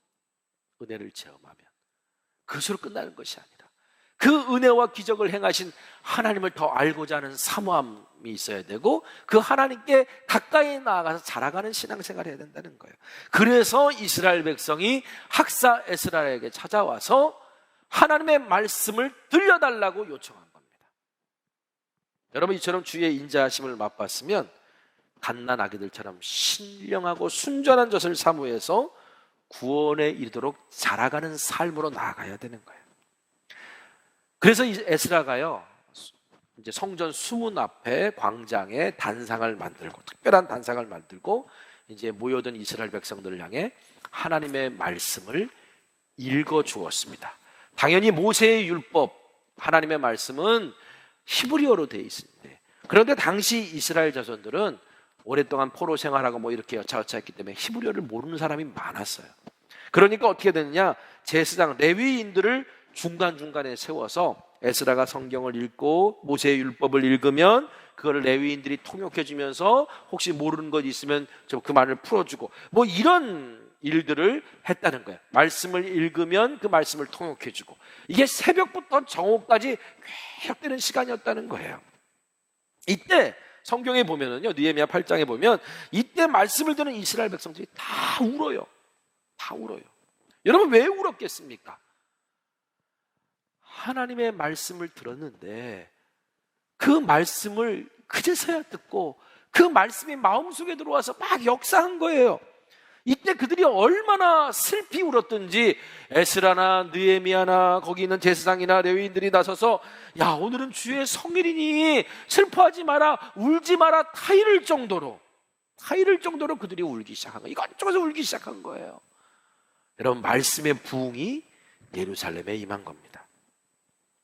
S1: 은혜를 체험하면 그것으로 끝나는 것이 아니라 그 은혜와 기적을 행하신 하나님을 더 알고자 하는 사모함이 있어야 되고, 그 하나님께 가까이 나아가서 자라가는 신앙생활을 해야 된다는 거예요. 그래서 이스라엘 백성이 학사 에스라에게 찾아와서 하나님의 말씀을 들려달라고 요청한 겁니다. 여러분, 이처럼 주의 인자하심을 맛봤으면 갓난 아기들처럼 신령하고 순전한 젖을 사모해서 구원에 이르도록 자라가는 삶으로 나아가야 되는 거예요. 그래서 이 에스라가요, 이제 성전 수문 앞에 광장에 단상을 만들고, 특별한 단상을 만들고 이제 모여든 이스라엘 백성들을 향해 하나님의 말씀을 읽어 주었습니다. 당연히 모세의 율법, 하나님의 말씀은 히브리어로 되어 있습니다. 그런데 당시 이스라엘 자손들은 오랫동안 포로 생활하고 뭐 이렇게 여차저차했기 때문에 히브리어를 모르는 사람이 많았어요. 그러니까 어떻게 되느냐, 제사장 레위인들을 중간중간에 세워서 에스라가 성경을 읽고 모세의 율법을 읽으면 그거를 레위인들이 통역해 주면서 혹시 모르는 것 있으면 그 말을 풀어주고, 뭐 이런 일들을 했다는 거예요. 말씀을 읽으면 그 말씀을 통역해주고, 이게 새벽부터 정오까지 계속되는 시간이었다는 거예요. 이때 성경에 보면은요, 느헤미야 8장에 보면 이때 말씀을 듣는 이스라엘 백성들이 다 울어요. 다 울어요. 여러분, 왜 울었겠습니까? 하나님의 말씀을 들었는데 그 말씀을 그제서야 듣고 그 말씀이 마음속에 들어와서 막 역사한 거예요. 이때 그들이 얼마나 슬피 울었든지 에스라나 느헤미야나 거기 있는 제사장이나 레위인들이 나서서, 야, 오늘은 주의 성일이니 슬퍼하지 마라, 울지 마라, 타이를 정도로 그들이 울기 시작한 거예요. 이것저것 울기 시작한 거예요. 여러분, 말씀의 부흥이 예루살렘에 임한 겁니다.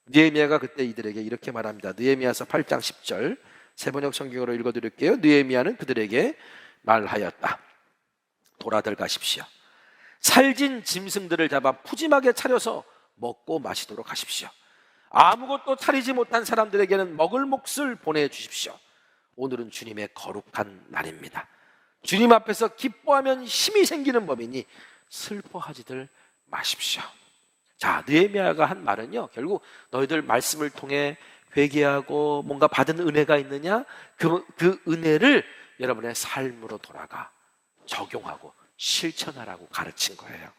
S1: 느헤미야가 그때 이들에게 이렇게 말합니다. 느헤미야서 8장 10절 세번역 성경으로 읽어드릴게요. 느헤미야는 그들에게 말하였다. 돌아들 가십시오. 살진 짐승들을 잡아 푸짐하게 차려서 먹고 마시도록 하십시오. 아무것도 차리지 못한 사람들에게는 먹을 몫을 보내주십시오. 오늘은 주님의 거룩한 날입니다. 주님 앞에서 기뻐하면 힘이 생기는 법이니 슬퍼하지들 마십시오. 자, 느헤미야가 한 말은요, 결국 너희들 말씀을 통해 회개하고 뭔가 받은 은혜가 있느냐, 그 은혜를 여러분의 삶으로 돌아가 적용하고 실천하라고 가르친 거예요.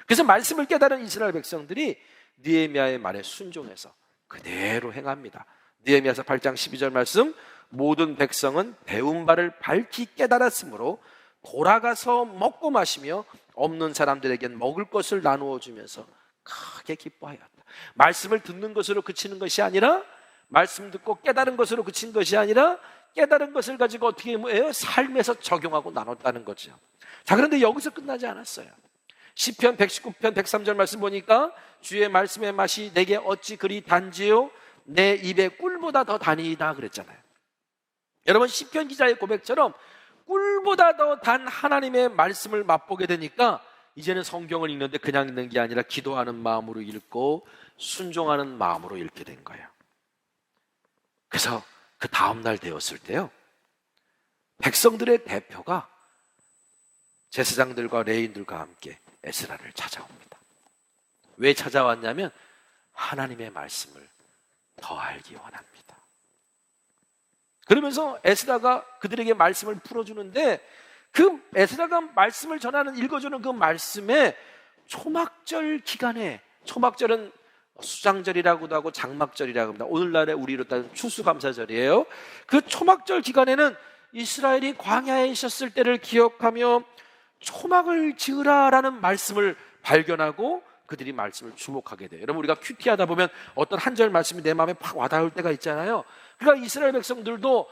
S1: 그래서 말씀을 깨달은 이스라엘 백성들이 느헤미야의 말에 순종해서 그대로 행합니다. 느헤미야서 8장 12절 말씀, 모든 백성은 배운 바를 밝히 깨달았으므로 돌아가서 먹고 마시며 없는 사람들에겐 먹을 것을 나누어 주면서 크게 기뻐하였다. 말씀을 듣는 것으로 그치는 것이 아니라, 말씀 듣고 깨달은 것으로 그친 것이 아니라, 깨달은 것을 가지고 어떻게 해요? 삶에서 적용하고 나눴다는 거죠. 자, 그런데 여기서 끝나지 않았어요. 시편 119편 103절 말씀 보니까 주의 말씀의 맛이 내게 어찌 그리 단지요 내 입에 꿀보다 더 다니이다 그랬잖아요. 여러분, 시편 기자의 고백처럼 꿀보다 더 단 하나님의 말씀을 맛보게 되니까 이제는 성경을 읽는데 그냥 읽는 게 아니라 기도하는 마음으로 읽고 순종하는 마음으로 읽게 된 거예요. 그래서 그 다음날 되었을 때요, 백성들의 대표가 제사장들과 레위인들과 함께 에스라를 찾아옵니다. 왜 찾아왔냐면 하나님의 말씀을 더 알기 원합니다. 그러면서 에스라가 그들에게 말씀을 풀어주는데, 그 에스라가 말씀을 전하는, 읽어주는 그 말씀에 초막절 기간에, 초막절은 수장절이라고도 하고 장막절이라고 합니다. 오늘날에 우리로 따지면 추수감사절이에요. 그 초막절 기간에는 이스라엘이 광야에 있었을 때를 기억하며 초막을 지으라라는 말씀을 발견하고 그들이 말씀을 주목하게 돼요. 여러분, 우리가 큐티하다 보면 어떤 한 절 말씀이 내 마음에 팍 와닿을 때가 있잖아요. 그러니까 이스라엘 백성들도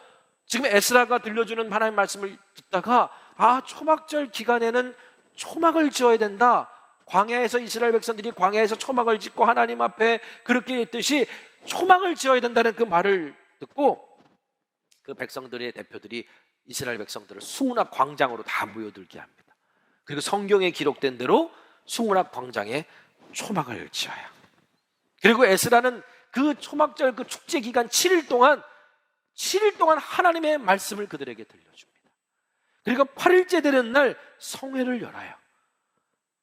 S1: 지금 에스라가 들려주는 하나님의 말씀을 듣다가, 아, 초막절 기간에는 초막을 지어야 된다. 광야에서 이스라엘 백성들이 광야에서 초막을 짓고 하나님 앞에 그렇게 했듯이 초막을 지어야 된다는 그 말을 듣고 그 백성들의 대표들이 이스라엘 백성들을 수문학 광장으로 다 모여들게 합니다. 그리고 성경에 기록된 대로 수문학 광장에 초막을 지어요. 그리고 에스라는 그 초막절 그 축제 기간 7일 동안 하나님의 말씀을 그들에게 들려줍니다. 그리고 8일째 되는 날 성회를 열어요.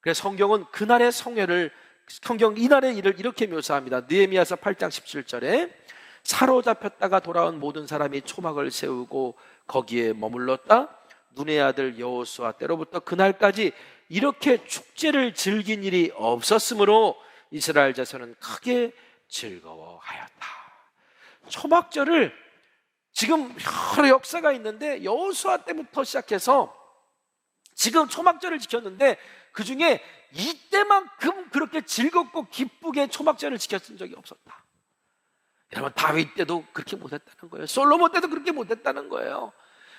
S1: 그래서 성경은 그날의 성회를, 성경 이날의 일을 이렇게 묘사합니다. 느헤미야서 8장 17절에 사로잡혔다가 돌아온 모든 사람이 초막을 세우고 거기에 머물렀다. 눈의 아들 여호수아 때로부터 그날까지 이렇게 축제를 즐긴 일이 없었으므로 이스라엘 자손은 크게 즐거워하였다. 초막절을 지금 여러 역사가 있는데 여호수아 때부터 시작해서 지금 초막절을 지켰는데 그 중에 이때만큼 그렇게 즐겁고 기쁘게 초막절을 지켰던 적이 없었다. 여러분, 다윗 때도 그렇게 못했다는 거예요. 솔로몬 때도 그렇게 못했다는 거예요.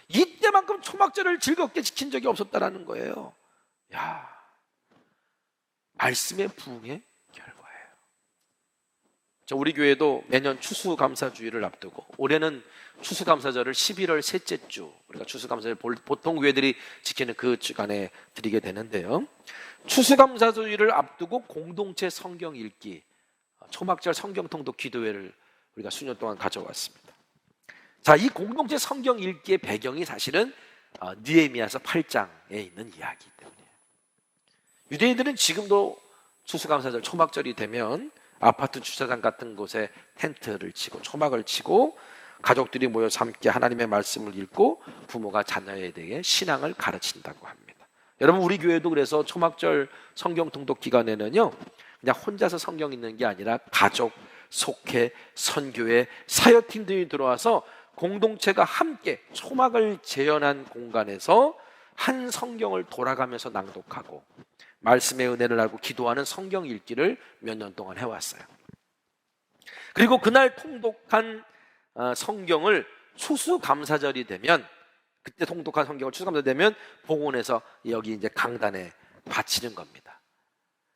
S1: 이때만큼 초막절을 즐겁게 지킨 적이 없었다는 거예요. 야, 말씀의 부흥의 결과예요. 우리 교회도 매년 추수감사주일을 앞두고 올해는 추수감사절을 11월 셋째 주, 우리가 추수감사절 보통 교회들이 지키는 그 주간에 드리게 되는데요, 추수감사주일을 앞두고 공동체 성경 읽기, 초막절 성경통독 기도회를 우리가 수년 동안 가져왔습니다. 자, 이 공동체 성경 읽기의 배경이 사실은 느헤미야서 8장에 있는 이야기이기 때문이에요. 유대인들은 지금도 추수감사절 초막절이 되면 아파트 주차장 같은 곳에 텐트를 치고 초막을 치고 가족들이 모여서 함께 하나님의 말씀을 읽고 부모가 자녀에 대해 신앙을 가르친다고 합니다. 여러분, 우리 교회도 그래서 초막절 성경 통독 기간에는요, 그냥 혼자서 성경 읽는 게 아니라 가족, 속회, 선교회, 사역팀들이 들어와서 공동체가 함께 초막을 재현한 공간에서 한 성경을 돌아가면서 낭독하고 말씀의 은혜를 알고 기도하는 성경 읽기를 몇 년 동안 해왔어요. 그리고 그날 통독한 성경을 추수감사절이 되면, 그때 통독한 성경을 추수감사절이 되면 봉헌해서 여기 이제 강단에 바치는 겁니다.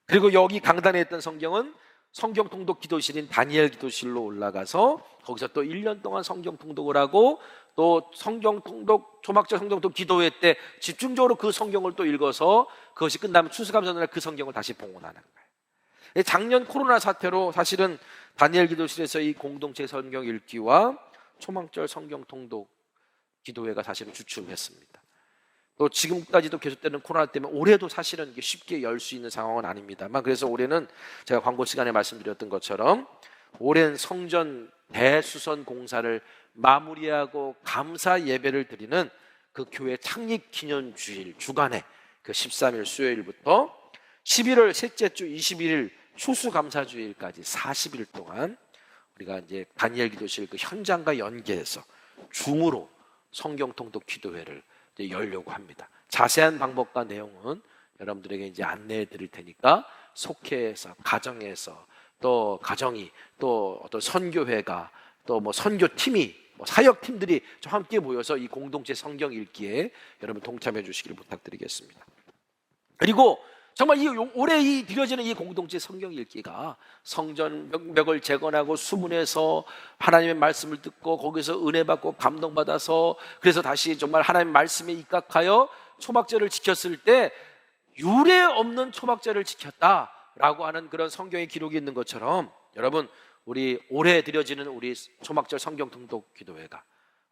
S1: 그리고 여기 강단에 있던 성경은 성경 통독 기도실인 다니엘 기도실로 올라가서 거기서 또 1년 동안 성경 통독을 하고 또 성경 통독, 초막절 성경 통독 기도회 때 집중적으로 그 성경을 또 읽어서 그것이 끝나면 추수감사절 그 성경을 다시 봉헌하는 거예요. 작년 코로나 사태로 사실은 다니엘 기도실에서 이 공동체 성경 읽기와 초막절 성경 통독 기도회가 사실은 주춤했습니다. 또 지금까지도 계속되는 코로나 때문에 올해도 사실은 이게 쉽게 열 수 있는 상황은 아닙니다만, 그래서 올해는 제가 광고 시간에 말씀드렸던 것처럼 오랜 성전 대수선 공사를 마무리하고 감사 예배를 드리는 그 교회 창립 기념 주일 주간에 그 13일 수요일부터 11월 셋째 주 21일 추수감사주일까지 40일 동안 우리가 이제 다니엘 기도실 그 현장과 연계해서 줌으로 성경 통독 기도회를 이제 열려고 합니다. 자세한 방법과 내용은 여러분들에게 이제 안내해 드릴 테니까 속회에서, 가정에서, 또 가정이, 또 어떤 선교회가, 또 뭐 선교팀이, 뭐 사역팀들이 좀 함께 모여서 이 공동체 성경 읽기에 여러분 동참해 주시기를 부탁드리겠습니다. 그리고 정말 올해 드려지는 이 공동체 성경 읽기가 성전 벽을 재건하고 수문해서 하나님의 말씀을 듣고 거기서 은혜 받고 감동받아서 그래서 다시 정말 하나님의 말씀에 입각하여 초막절을 지켰을 때 유례 없는 초막절을 지켰다라고 하는 그런 성경의 기록이 있는 것처럼, 여러분, 우리 올해 드려지는 우리 초막절 성경 통독 기도회가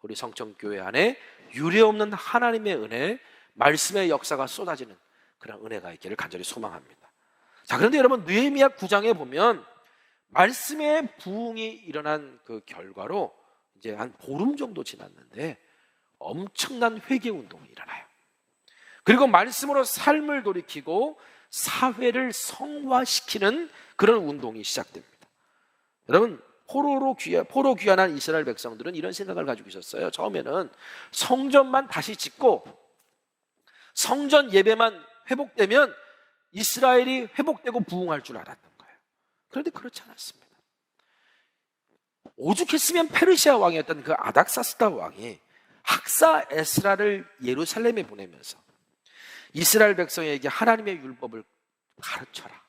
S1: 우리 성천교회 안에 유례 없는 하나님의 은혜, 말씀의 역사가 쏟아지는 그런 은혜가 있기를 간절히 소망합니다. 자, 그런데 여러분, 느헤미야 9장에 보면 말씀의 부흥이 일어난 그 결과로 이제 한 보름 정도 지났는데 엄청난 회개 운동이 일어나요. 그리고 말씀으로 삶을 돌이키고 사회를 성화시키는 그런 운동이 시작됩니다. 여러분, 포로 귀환한 이스라엘 백성들은 이런 생각을 가지고 있었어요. 처음에는 성전만 다시 짓고 성전 예배만 회복되면 이스라엘이 회복되고 부흥할 줄 알았던 거예요. 그런데 그렇지 않았습니다. 오죽했으면 페르시아 왕이었던 그 아닥사스다 왕이 학사 에스라를 예루살렘에 보내면서 이스라엘 백성에게 하나님의 율법을 가르쳐라,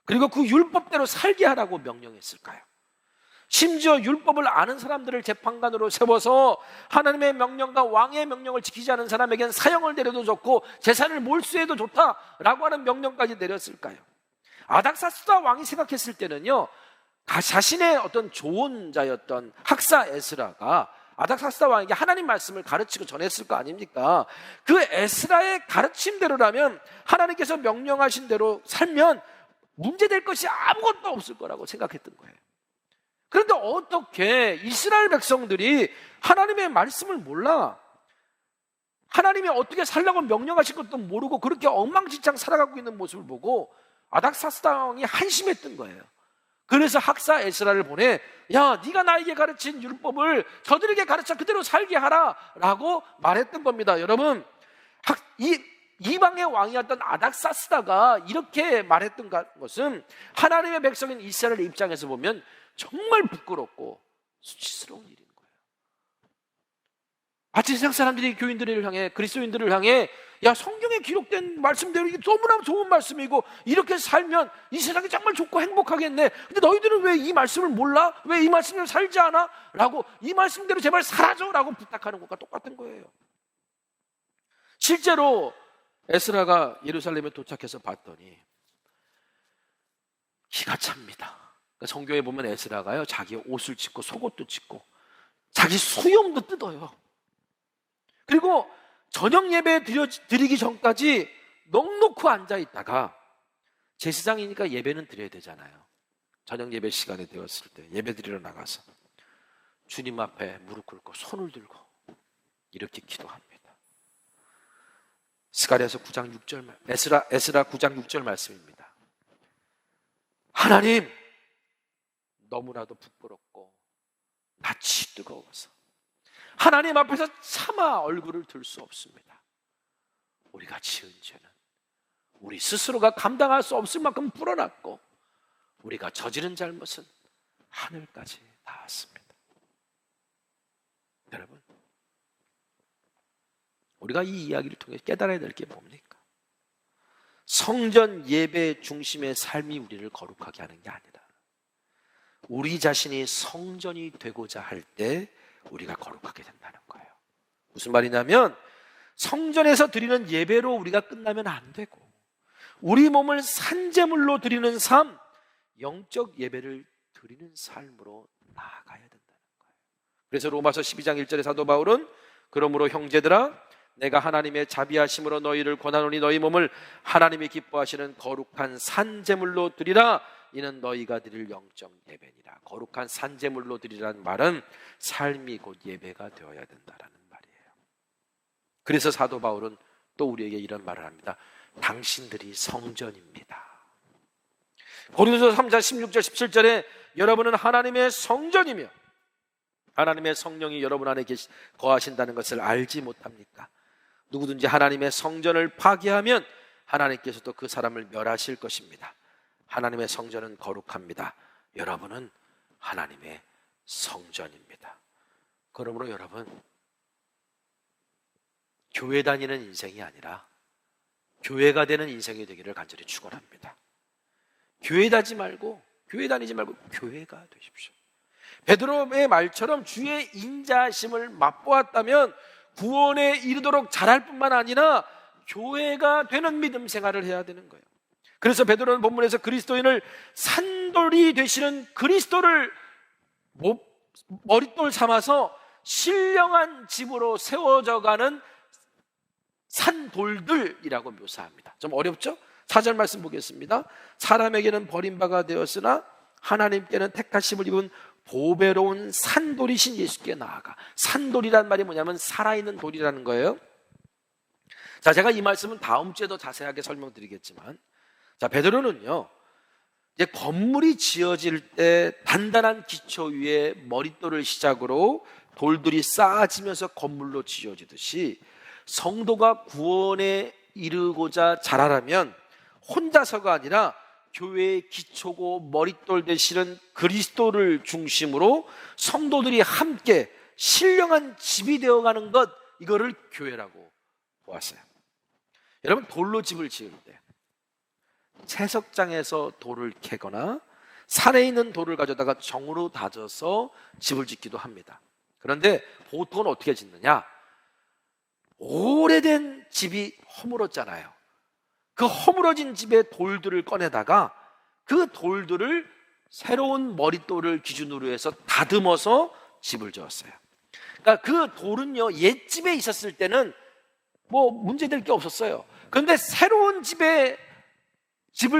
S1: 그리고 그 율법대로 살게 하라고 명령했을까요? 심지어 율법을 아는 사람들을 재판관으로 세워서 하나님의 명령과 왕의 명령을 지키지 않은 사람에게는 사형을 내려도 좋고 재산을 몰수해도 좋다라고 하는 명령까지 내렸을까요? 아닥사스다 왕이 생각했을 때는요, 자신의 어떤 조언자였던 학사 에스라가 아닥사스다 왕에게 하나님 말씀을 가르치고 전했을 거 아닙니까? 그 에스라의 가르침대로라면, 하나님께서 명령하신 대로 살면 문제될 것이 아무것도 없을 거라고 생각했던 거예요. 그런데 어떻게 이스라엘 백성들이 하나님의 말씀을 몰라, 하나님이 어떻게 살라고 명령하신 것도 모르고 그렇게 엉망진창 살아가고 있는 모습을 보고 아닥사스다 왕이 한심했던 거예요. 그래서 학사 에스라를 보내, 야, 네가 나에게 가르친 율법을 저들에게 가르쳐 그대로 살게 하라 라고 말했던 겁니다. 여러분, 이방의 왕이었던 아닥사스다가 이렇게 말했던 것은 하나님의 백성인 이스라엘의 입장에서 보면 정말 부끄럽고 수치스러운 일인 거예요. 마치 세상 사람들이 교인들을 향해, 그리스도인들을 향해, 야, 성경에 기록된 말씀대로 이게 너무나 좋은 말씀이고 이렇게 살면 이 세상이 정말 좋고 행복하겠네, 근데 너희들은 왜 이 말씀을 몰라? 왜 이 말씀대로 살지 않아? 라고, 이 말씀대로 제발 살아줘 라고 부탁하는 것과 똑같은 거예요. 실제로 에스라가 예루살렘에 도착해서 봤더니 기가 찹니다. 성경에 보면 에스라가요, 자기 옷을 찢고 속옷도 찢고 자기 수염도 뜯어요. 그리고 저녁 예배 드리기 전까지 넋놓고 앉아 있다가 제사장이니까 예배는 드려야 되잖아요. 저녁 예배 시간이 되었을 때 예배 드리러 나가서 주님 앞에 무릎 꿇고 손을 들고 이렇게 기도합니다. 스가랴서 9장 6절 에스라 9장 6절 말씀입니다. 하나님, 너무나도 부끄럽고 낯이 뜨거워서 하나님 앞에서 차마 얼굴을 들 수 없습니다. 우리가 지은 죄는 우리 스스로가 감당할 수 없을 만큼 불어났고 우리가 저지른 잘못은 하늘까지 닿았습니다. 여러분, 우리가 이 이야기를 통해 깨달아야 될 게 뭡니까? 성전 예배 중심의 삶이 우리를 거룩하게 하는 게 아니라 우리 자신이 성전이 되고자 할 때 우리가 거룩하게 된다는 거예요. 무슨 말이냐면 성전에서 드리는 예배로 우리가 끝나면 안 되고 우리 몸을 산제물로 드리는 삶, 영적 예배를 드리는 삶으로 나아가야 된다는 거예요. 그래서 로마서 12장 1절에 사도 바울은 그러므로 형제들아 내가 하나님의 자비하심으로 너희를 권하노니 너희 몸을 하나님이 기뻐하시는 거룩한 산제물로 드리라. 이는 너희가 드릴 영적 예배니라. 거룩한 산제물로 드리라는 말은 삶이 곧 예배가 되어야 된다라는 말이에요. 그래서 사도 바울은 또 우리에게 이런 말을 합니다. 당신들이 성전입니다. 고린도서 3장 16절 17절에 여러분은 하나님의 성전이며 하나님의 성령이 여러분 안에 거하신다는 것을 알지 못합니까? 누구든지 하나님의 성전을 파괴하면 하나님께서도 그 사람을 멸하실 것입니다. 하나님의 성전은 거룩합니다. 여러분은 하나님의 성전입니다. 그러므로 여러분, 교회 다니는 인생이 아니라 교회가 되는 인생이 되기를 간절히 축원합니다. 교회 다니지 말고 교회가 되십시오. 베드로의 말처럼 주의 인자하심을 맛보았다면 구원에 이르도록 잘할 뿐만 아니라 교회가 되는 믿음 생활을 해야 되는 거예요. 그래서 베드로는 본문에서 그리스도인을 산돌이 되시는 그리스도를 머릿돌 삼아서 신령한 집으로 세워져가는 산돌들이라고 묘사합니다. 좀 어렵죠? 4절 말씀 보겠습니다. 사람에게는 버림바가 되었으나 하나님께는 택하심을 입은 보배로운 산돌이신 예수께 나아가. 산돌이란 말이 뭐냐면 살아있는 돌이라는 거예요. 자, 제가 이 말씀은 다음 주에 더 자세하게 설명드리겠지만, 자, 베드로는요, 이제 건물이 지어질 때 단단한 기초 위에 머릿돌을 시작으로 돌들이 쌓아지면서 건물로 지어지듯이 성도가 구원에 이르고자 자라려면 혼자서가 아니라 교회의 기초고 머릿돌 되시는 그리스도를 중심으로 성도들이 함께 신령한 집이 되어가는 것, 이거를 교회라고 보았어요. 여러분, 돌로 집을 지을 때 채석장에서 돌을 캐거나 산에 있는 돌을 가져다가 정으로 다져서 집을 짓기도 합니다. 그런데 보통은 어떻게 짓느냐? 오래된 집이 허물었잖아요. 그 허물어진 집의 돌들을 꺼내다가 그 돌들을 새로운 머릿돌을 기준으로 해서 다듬어서 집을 지었어요. 그러니까 그 돌은요, 옛 집에 있었을 때는 뭐 문제될 게 없었어요. 그런데 새로운 집을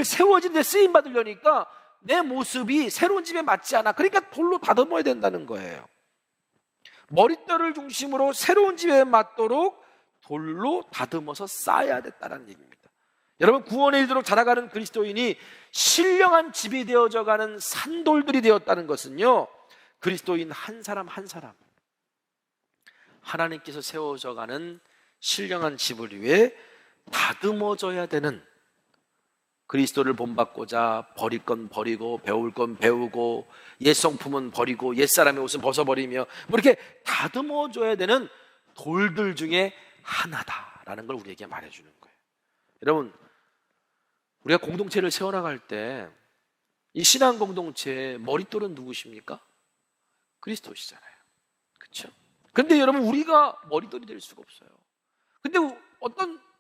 S1: 세워지는 데 쓰임 받으려니까 내 모습이 새로운 집에 맞지 않아. 그러니까 돌로 다듬어야 된다는 거예요. 머릿돌을 중심으로 새로운 집에 맞도록 돌로 다듬어서 쌓아야 됐다는 얘기입니다. 여러분, 구원에 이르도록 자라가는 그리스도인이 신령한 집이 되어져가는 산돌들이 되었다는 것은요, 그리스도인 한 사람 한 사람 하나님께서 세워져가는 신령한 집을 위해 다듬어져야 되는, 그리스도를 본받고자 버릴 건 버리고 배울 건 배우고 옛 성품은 버리고 옛사람의 옷은 벗어버리며 뭐 이렇게 다듬어줘야 되는 돌들 중에 하나다라는 걸 우리에게 말해주는 거예요. 여러분, 우리가 공동체를 세워나갈 때 이 신앙 공동체의 머릿돌은 누구십니까? 그리스도시잖아요. 그렇죠? 근데 여러분, 우리가 머릿돌이 될 수가 없어요. 근데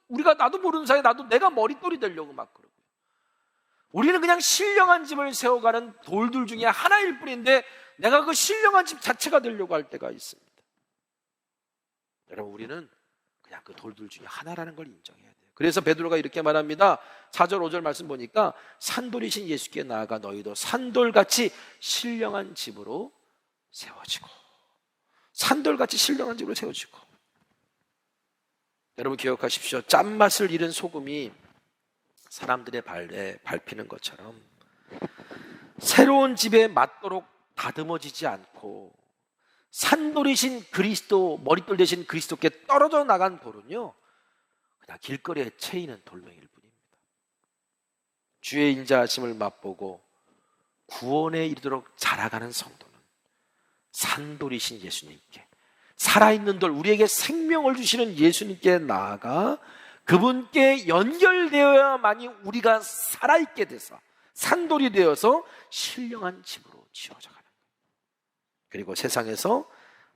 S1: 우리가 나도 모르는 사이에 내가 머릿돌이 되려고 막 그러고, 우리는 그냥 신령한 집을 세워가는 돌들 중에 하나일 뿐인데 내가 그 신령한 집 자체가 되려고 할 때가 있습니다. 여러분, 우리는 그냥 그 돌들 중에 하나라는 걸 인정해야 돼요. 그래서 베드로가 이렇게 말합니다. 4절 5절 말씀 보니까 산돌이신 예수께 나아가 너희도 산돌같이 신령한 집으로 세워지고, 산돌같이 신령한 집으로 세워지고. 여러분 기억하십시오. 짠맛을 잃은 소금이 사람들의 발에 밟히는 것처럼 새로운 집에 맞도록 다듬어지지 않고 산돌이신 그리스도, 머릿돌 대신 그리스도께 떨어져 나간 돌은요, 그냥 길거리에 채이는 돌멩이일 뿐입니다. 주의 인자하심을 맛보고 구원에 이르도록 자라가는 성도는 산돌이신 예수님께, 살아있는 돌, 우리에게 생명을 주시는 예수님께 나아가 그분께 연결되어야만이 우리가 살아있게 돼서 산돌이 되어서 신령한 집으로 지어져가는 거예요. 그리고 세상에서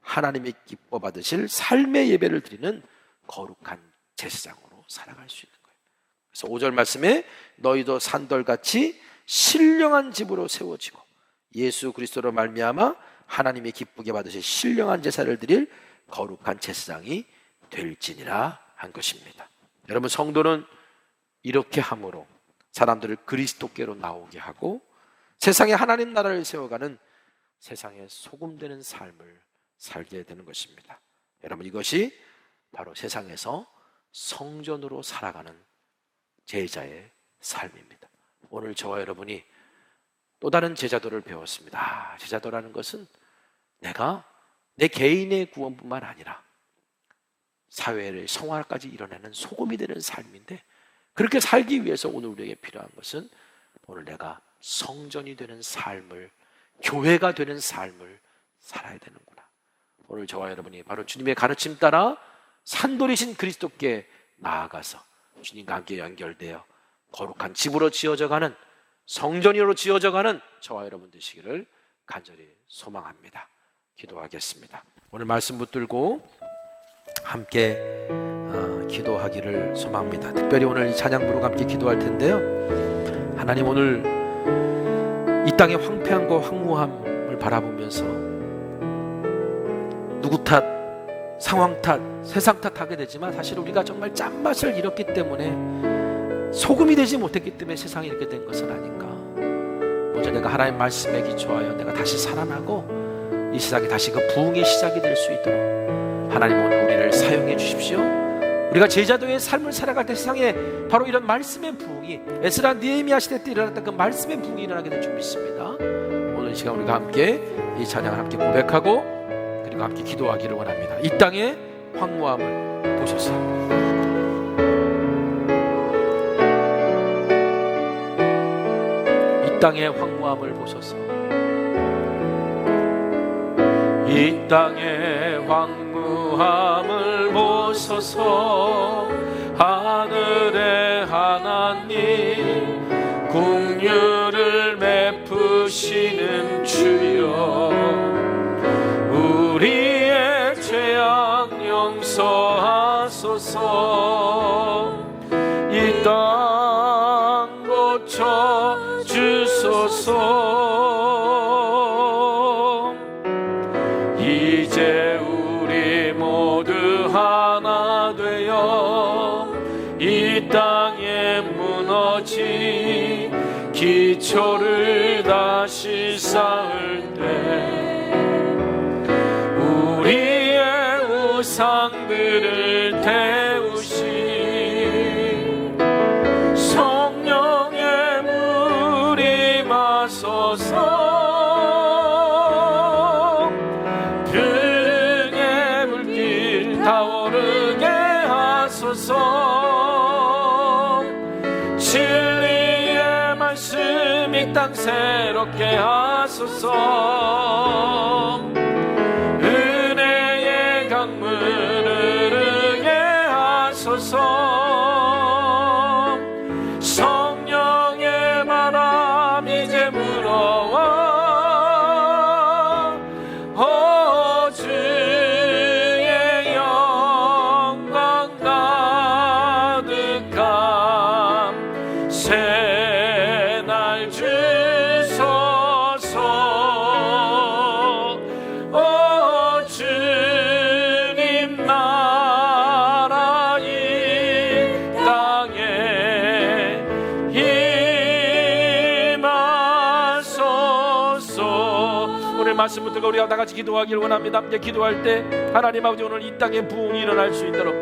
S1: 하나님이 기뻐 받으실 삶의 예배를 드리는 거룩한 제사장으로 살아갈 수 있는 거예요. 그래서 5절 말씀에 너희도 산돌같이 신령한 집으로 세워지고 예수 그리스도로 말미암아 하나님이 기쁘게 받으실 신령한 제사를 드릴 거룩한 제사장이 될지니라 한 것입니다. 여러분, 성도는 이렇게 함으로 사람들을 그리스도께로 나오게 하고 세상에 하나님 나라를 세워가는 세상에 소금되는 삶을 살게 되는 것입니다. 여러분, 이것이 바로 세상에서 성전으로 살아가는 제자의 삶입니다. 오늘 저와 여러분이 또 다른 제자도를 배웠습니다. 제자도라는 것은 내가 내 개인의 구원뿐만 아니라 사회를 성화까지 이뤄내는 소금이 되는 삶인데, 그렇게 살기 위해서 오늘 우리에게 필요한 것은 오늘 내가 성전이 되는 삶을, 교회가 되는 삶을 살아야 되는구나. 오늘 저와 여러분이 바로 주님의 가르침 따라 산돌이신 그리스도께 나아가서 주님과 함께 연결되어 거룩한 집으로 지어져가는, 성전으로 지어져가는 저와 여러분 되시기를 간절히 소망합니다. 기도하겠습니다. 오늘 말씀 붙들고 함께 기도하기를 소망합니다. 특별히 오늘 이 찬양 부르고 함께 기도할 텐데요, 하나님, 오늘 이 땅의 황폐함과 황무함을 바라보면서 누구 탓, 상황 탓, 세상 탓하게 되지만 사실 우리가 정말 짠맛을 잃었기 때문에, 소금이 되지 못했기 때문에 세상이 이렇게 된 것은 아닌가. 먼저 내가 하나님 말씀에 기초하여 내가 다시 살아나고 이 세상에 다시 그 부흥의 시작이 될 수 있도록 하나님 오늘 우리를 사용해 주십시오. 우리가 제자도의 삶을 살아갈 때 세상에 바로 이런 말씀의 부흥이, 에스라 느헤미야 시대 때 일어났던 그 말씀의 부흥이 일어나게 될 줄 믿습니다. 오늘 이 시간 우리가 함께 이 찬양을 함께 고백하고 그리고 함께 기도하기를 원합니다. 이 땅의 황무함을 보소서. 이 땅의 황무함을 보소서. 이 땅의 황무함을 보소서. 하늘의 하나님, 공유를 베푸시는 주여, 우리의 죄악 용서하소서. 이 땅 고쳐 주소서. 이제 우리 모두 하나 되어 이 땅에 무너진 기초를 다시 쌓을 때 우리의 우상들을 태우신 성령의 물이 마소서. 불의 물길 타오르게 하소서. 진리의 말씀 이 땅 새롭게 하소서. 은혜의 강물 흐르게 하소서. 성령의 바람 이제 불어와 주의 영광 가득한 새날 주소서. 주님 나라 말씀 붙들고 우리가 다 같이 기도하길 원합니다. 함께 기도할 때 하나님 아버지, 오늘 이 땅에 부흥이 일어날 수 있도록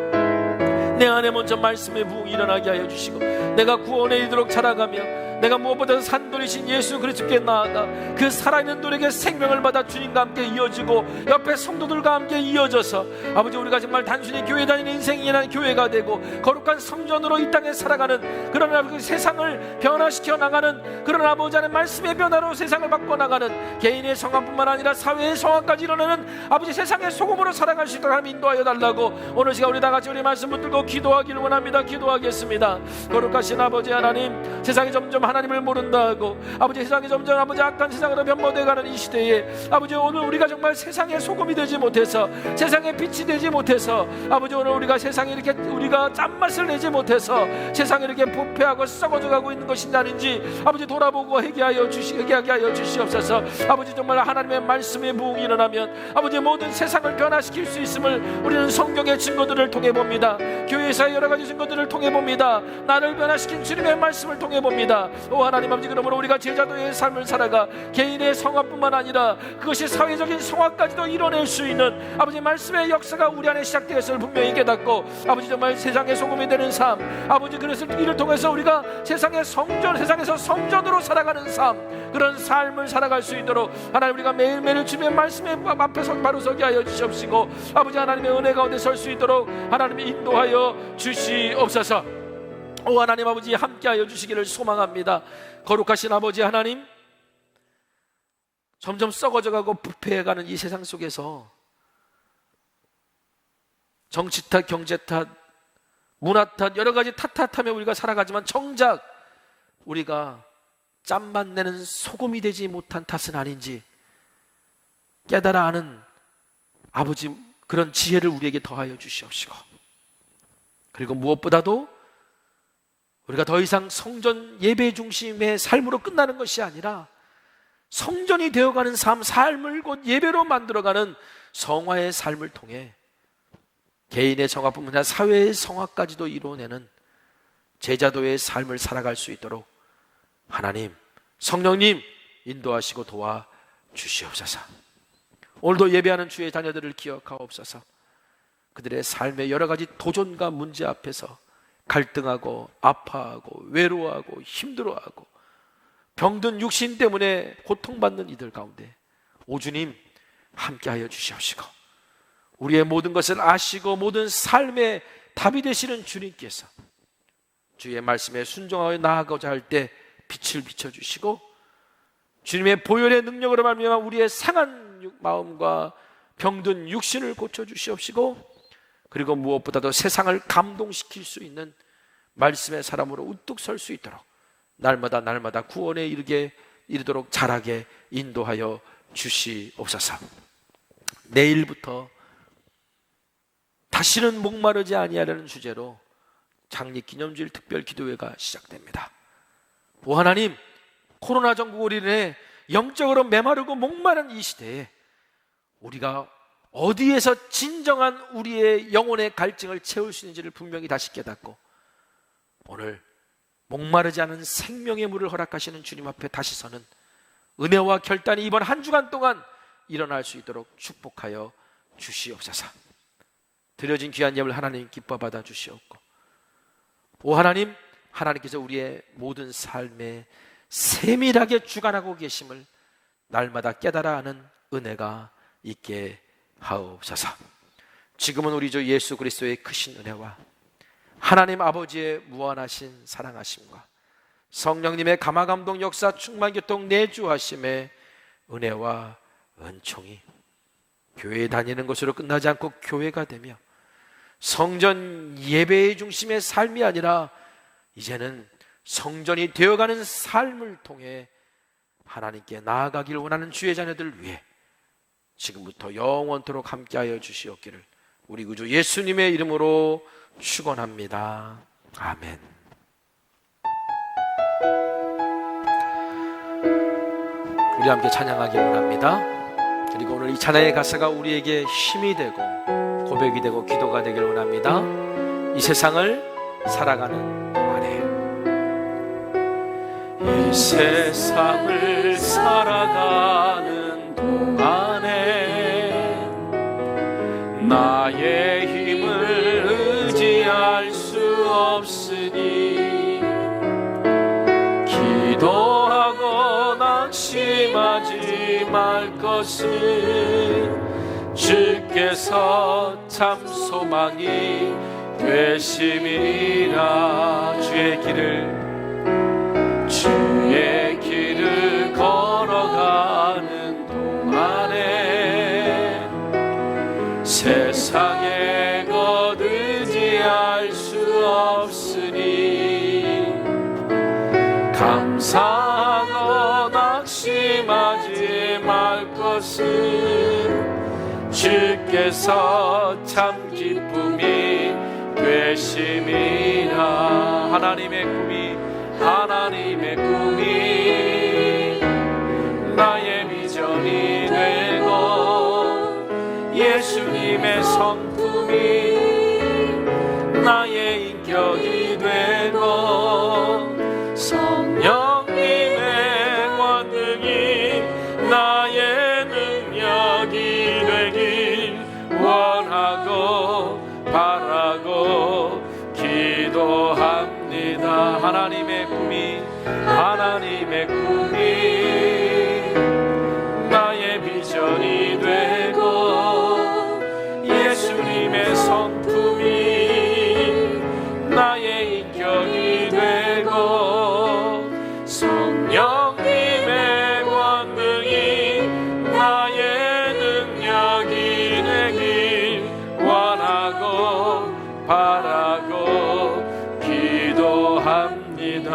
S1: 내 안에 먼저 말씀의 부흥이 일어나게 하여 주시고, 내가 구원에 이르도록 자라가며 내가 무엇보다 산돌이신 예수 그리스도께 나아가 그 살아있는 돌에게 생명을 받아 주님과 함께 이어지고 옆에 성도들과 함께 이어져서 아버지, 우리가 정말 단순히 교회 다니는 인생이 아니라 교회가 되고 거룩한 성전으로 이 땅에 살아가는 그런 그 세상을 변화시켜 나가는 그런 아버지 하나님 말씀의 변화로 세상을 바꿔나가는 개인의 성화뿐만 아니라 사회의 성화까지 이뤄내는 아버지 세상의 소금으로 살아갈 수 있도록 하나님 인도하여 달라고 오늘 시간 우리 다 같이 우리 말씀 붙들고 기도하기를 원합니다. 기도하겠습니다. 거룩하신 아버지 하나님, 세상이 점점 하나님을 모른다 하고 아버지 세상이 점점 아버지 악한 세상으로 변모되어가는 이 시대에 아버지, 오늘 우리가 정말 세상의 소금이 되지 못해서 세상의 빛이 되지 못해서 아버지, 오늘 우리가 세상에 이렇게 우리가 짠맛을 내지 못해서 세상에 이렇게 부패하고 썩어져가고 있는 것이 아닌지 아버지 돌아보고 회개하게 하여 주시옵소서. 아버지, 정말 하나님의 말씀의 부흥이 일어나면 아버지 모든 세상을 변화시킬 수 있음을 우리는 성경의 증거들을 통해 봅니다. 교회에서의 여러 가지 증거들을 통해 봅니다. 나를 변화시킨 주님의 말씀을 통해 봅니다. 오 하나님 아버지, 그러므로 우리가 제자도의 삶을 살아가 개인의 성화뿐만 아니라 그것이 사회적인 성화까지도 이뤄낼 수 있는 아버지 말씀의 역사가 우리 안에 시작되었음을 분명히 깨닫고 아버지, 정말 세상의 소금이 되는 삶, 아버지 그래서 이를 통해서 우리가 세상에서 성전으로 살아가는 삶, 그런 삶을 살아갈 수 있도록 하나님, 우리가 매일매일 주님의 말씀에 앞에서 바로 서게 하여 주시옵시고 아버지, 하나님의 은혜 가운데 설 수 있도록 하나님이 인도하여 주시옵소서. 오 하나님 아버지, 함께하여 주시기를 소망합니다. 거룩하신 아버지 하나님, 점점 썩어져가고 부패해가는 이 세상 속에서 정치 탓, 경제 탓, 문화 탓, 여러 가지 탓하며 우리가 살아가지만 정작 우리가 짠맛 내는 소금이 되지 못한 탓은 아닌지 깨달아 아는 아버지, 그런 지혜를 우리에게 더하여 주시옵시고, 그리고 무엇보다도 우리가 더 이상 성전 예배 중심의 삶으로 끝나는 것이 아니라 성전이 되어가는 삶을 곧 예배로 만들어가는 성화의 삶을 통해 개인의 성화뿐만 아니라 사회의 성화까지도 이루어내는 제자도의 삶을 살아갈 수 있도록 하나님, 성령님 인도하시고 도와주시옵소서. 오늘도 예배하는 주의 자녀들을 기억하옵소서. 그들의 삶의 여러 가지 도전과 문제 앞에서 갈등하고 아파하고 외로워하고 힘들어하고 병든 육신 때문에 고통받는 이들 가운데 오주님 함께하여 주시옵시고, 우리의 모든 것을 아시고 모든 삶의 답이 되시는 주님께서 주의 말씀에 순종하여 나아가고자 할 때 빛을 비춰주시고, 주님의 보혈의 능력으로 말미암아 우리의 상한 마음과 병든 육신을 고쳐주시옵시고, 그리고 무엇보다도 세상을 감동시킬 수 있는 말씀의 사람으로 우뚝 설 수 있도록 날마다 구원에 이르도록 자라게 인도하여 주시옵소서. 내일부터 다시는 목마르지 아니하려는 주제로 장립기념주일 특별기도회가 시작됩니다. 오 하나님, 코로나 전국으로 인해 영적으로 메마르고 목마른 이 시대에 우리가 어디에서 진정한 우리의 영혼의 갈증을 채울 수 있는지를 분명히 다시 깨닫고, 오늘 목마르지 않은 생명의 물을 허락하시는 주님 앞에 다시 서는 은혜와 결단이 이번 한 주간 동안 일어날 수 있도록 축복하여 주시옵소서. 드려진 귀한 예물 하나님 기뻐 받아 주시옵고, 오 하나님, 하나님께서 우리의 모든 삶에 세밀하게 주관하고 계심을 날마다 깨달아 하는 은혜가 있게 하옵소서. 지금은 우리 주 예수 그리스도의 크신 은혜와 하나님 아버지의 무한하신 사랑하심과 성령님의 감화감동 역사 충만 교통 내주하심의 은혜와 은총이 교회에 다니는 것으로 끝나지 않고 교회가 되며 성전 예배의 중심의 삶이 아니라 이제는 성전이 되어가는 삶을 통해 하나님께 나아가기를 원하는 주의 자녀들을 위해 지금부터 영원토록 함께하여 주시옵기를 우리 구주 예수님의 이름으로 축원합니다. 아멘. 우리 함께 찬양하기 원합니다. 그리고 오늘 이 찬양의 가사가 우리에게 힘이 되고 고백이 되고 기도가 되길 원합니다. 이 세상을 살아가는 동안에, 이 세상을 살아가는 동안 나의 힘을 의지할 수 없으니 기도하고 낙심하지 말 것은 주께서 참 소망이 되심이라. 주의 길을 걸어가는 동안에 세상의 것 의지할 수 없으니 감사하고 낙심하지 말 것은 주께서 참 기쁨이 되심이라. 하나님의 꿈이 나의 비전이 되고 예수님의 성품이 나의 인격이 되고 성령님의 권능이 나의 능력이 되길 원하고 바라고 기도합니다. 하나님의 꿈이 나의 비전이 되고 예수님의 성품이 나의 인격이 되고 성령님의 권능이 나의 능력이 되길 원하고 바라고 기도합니다.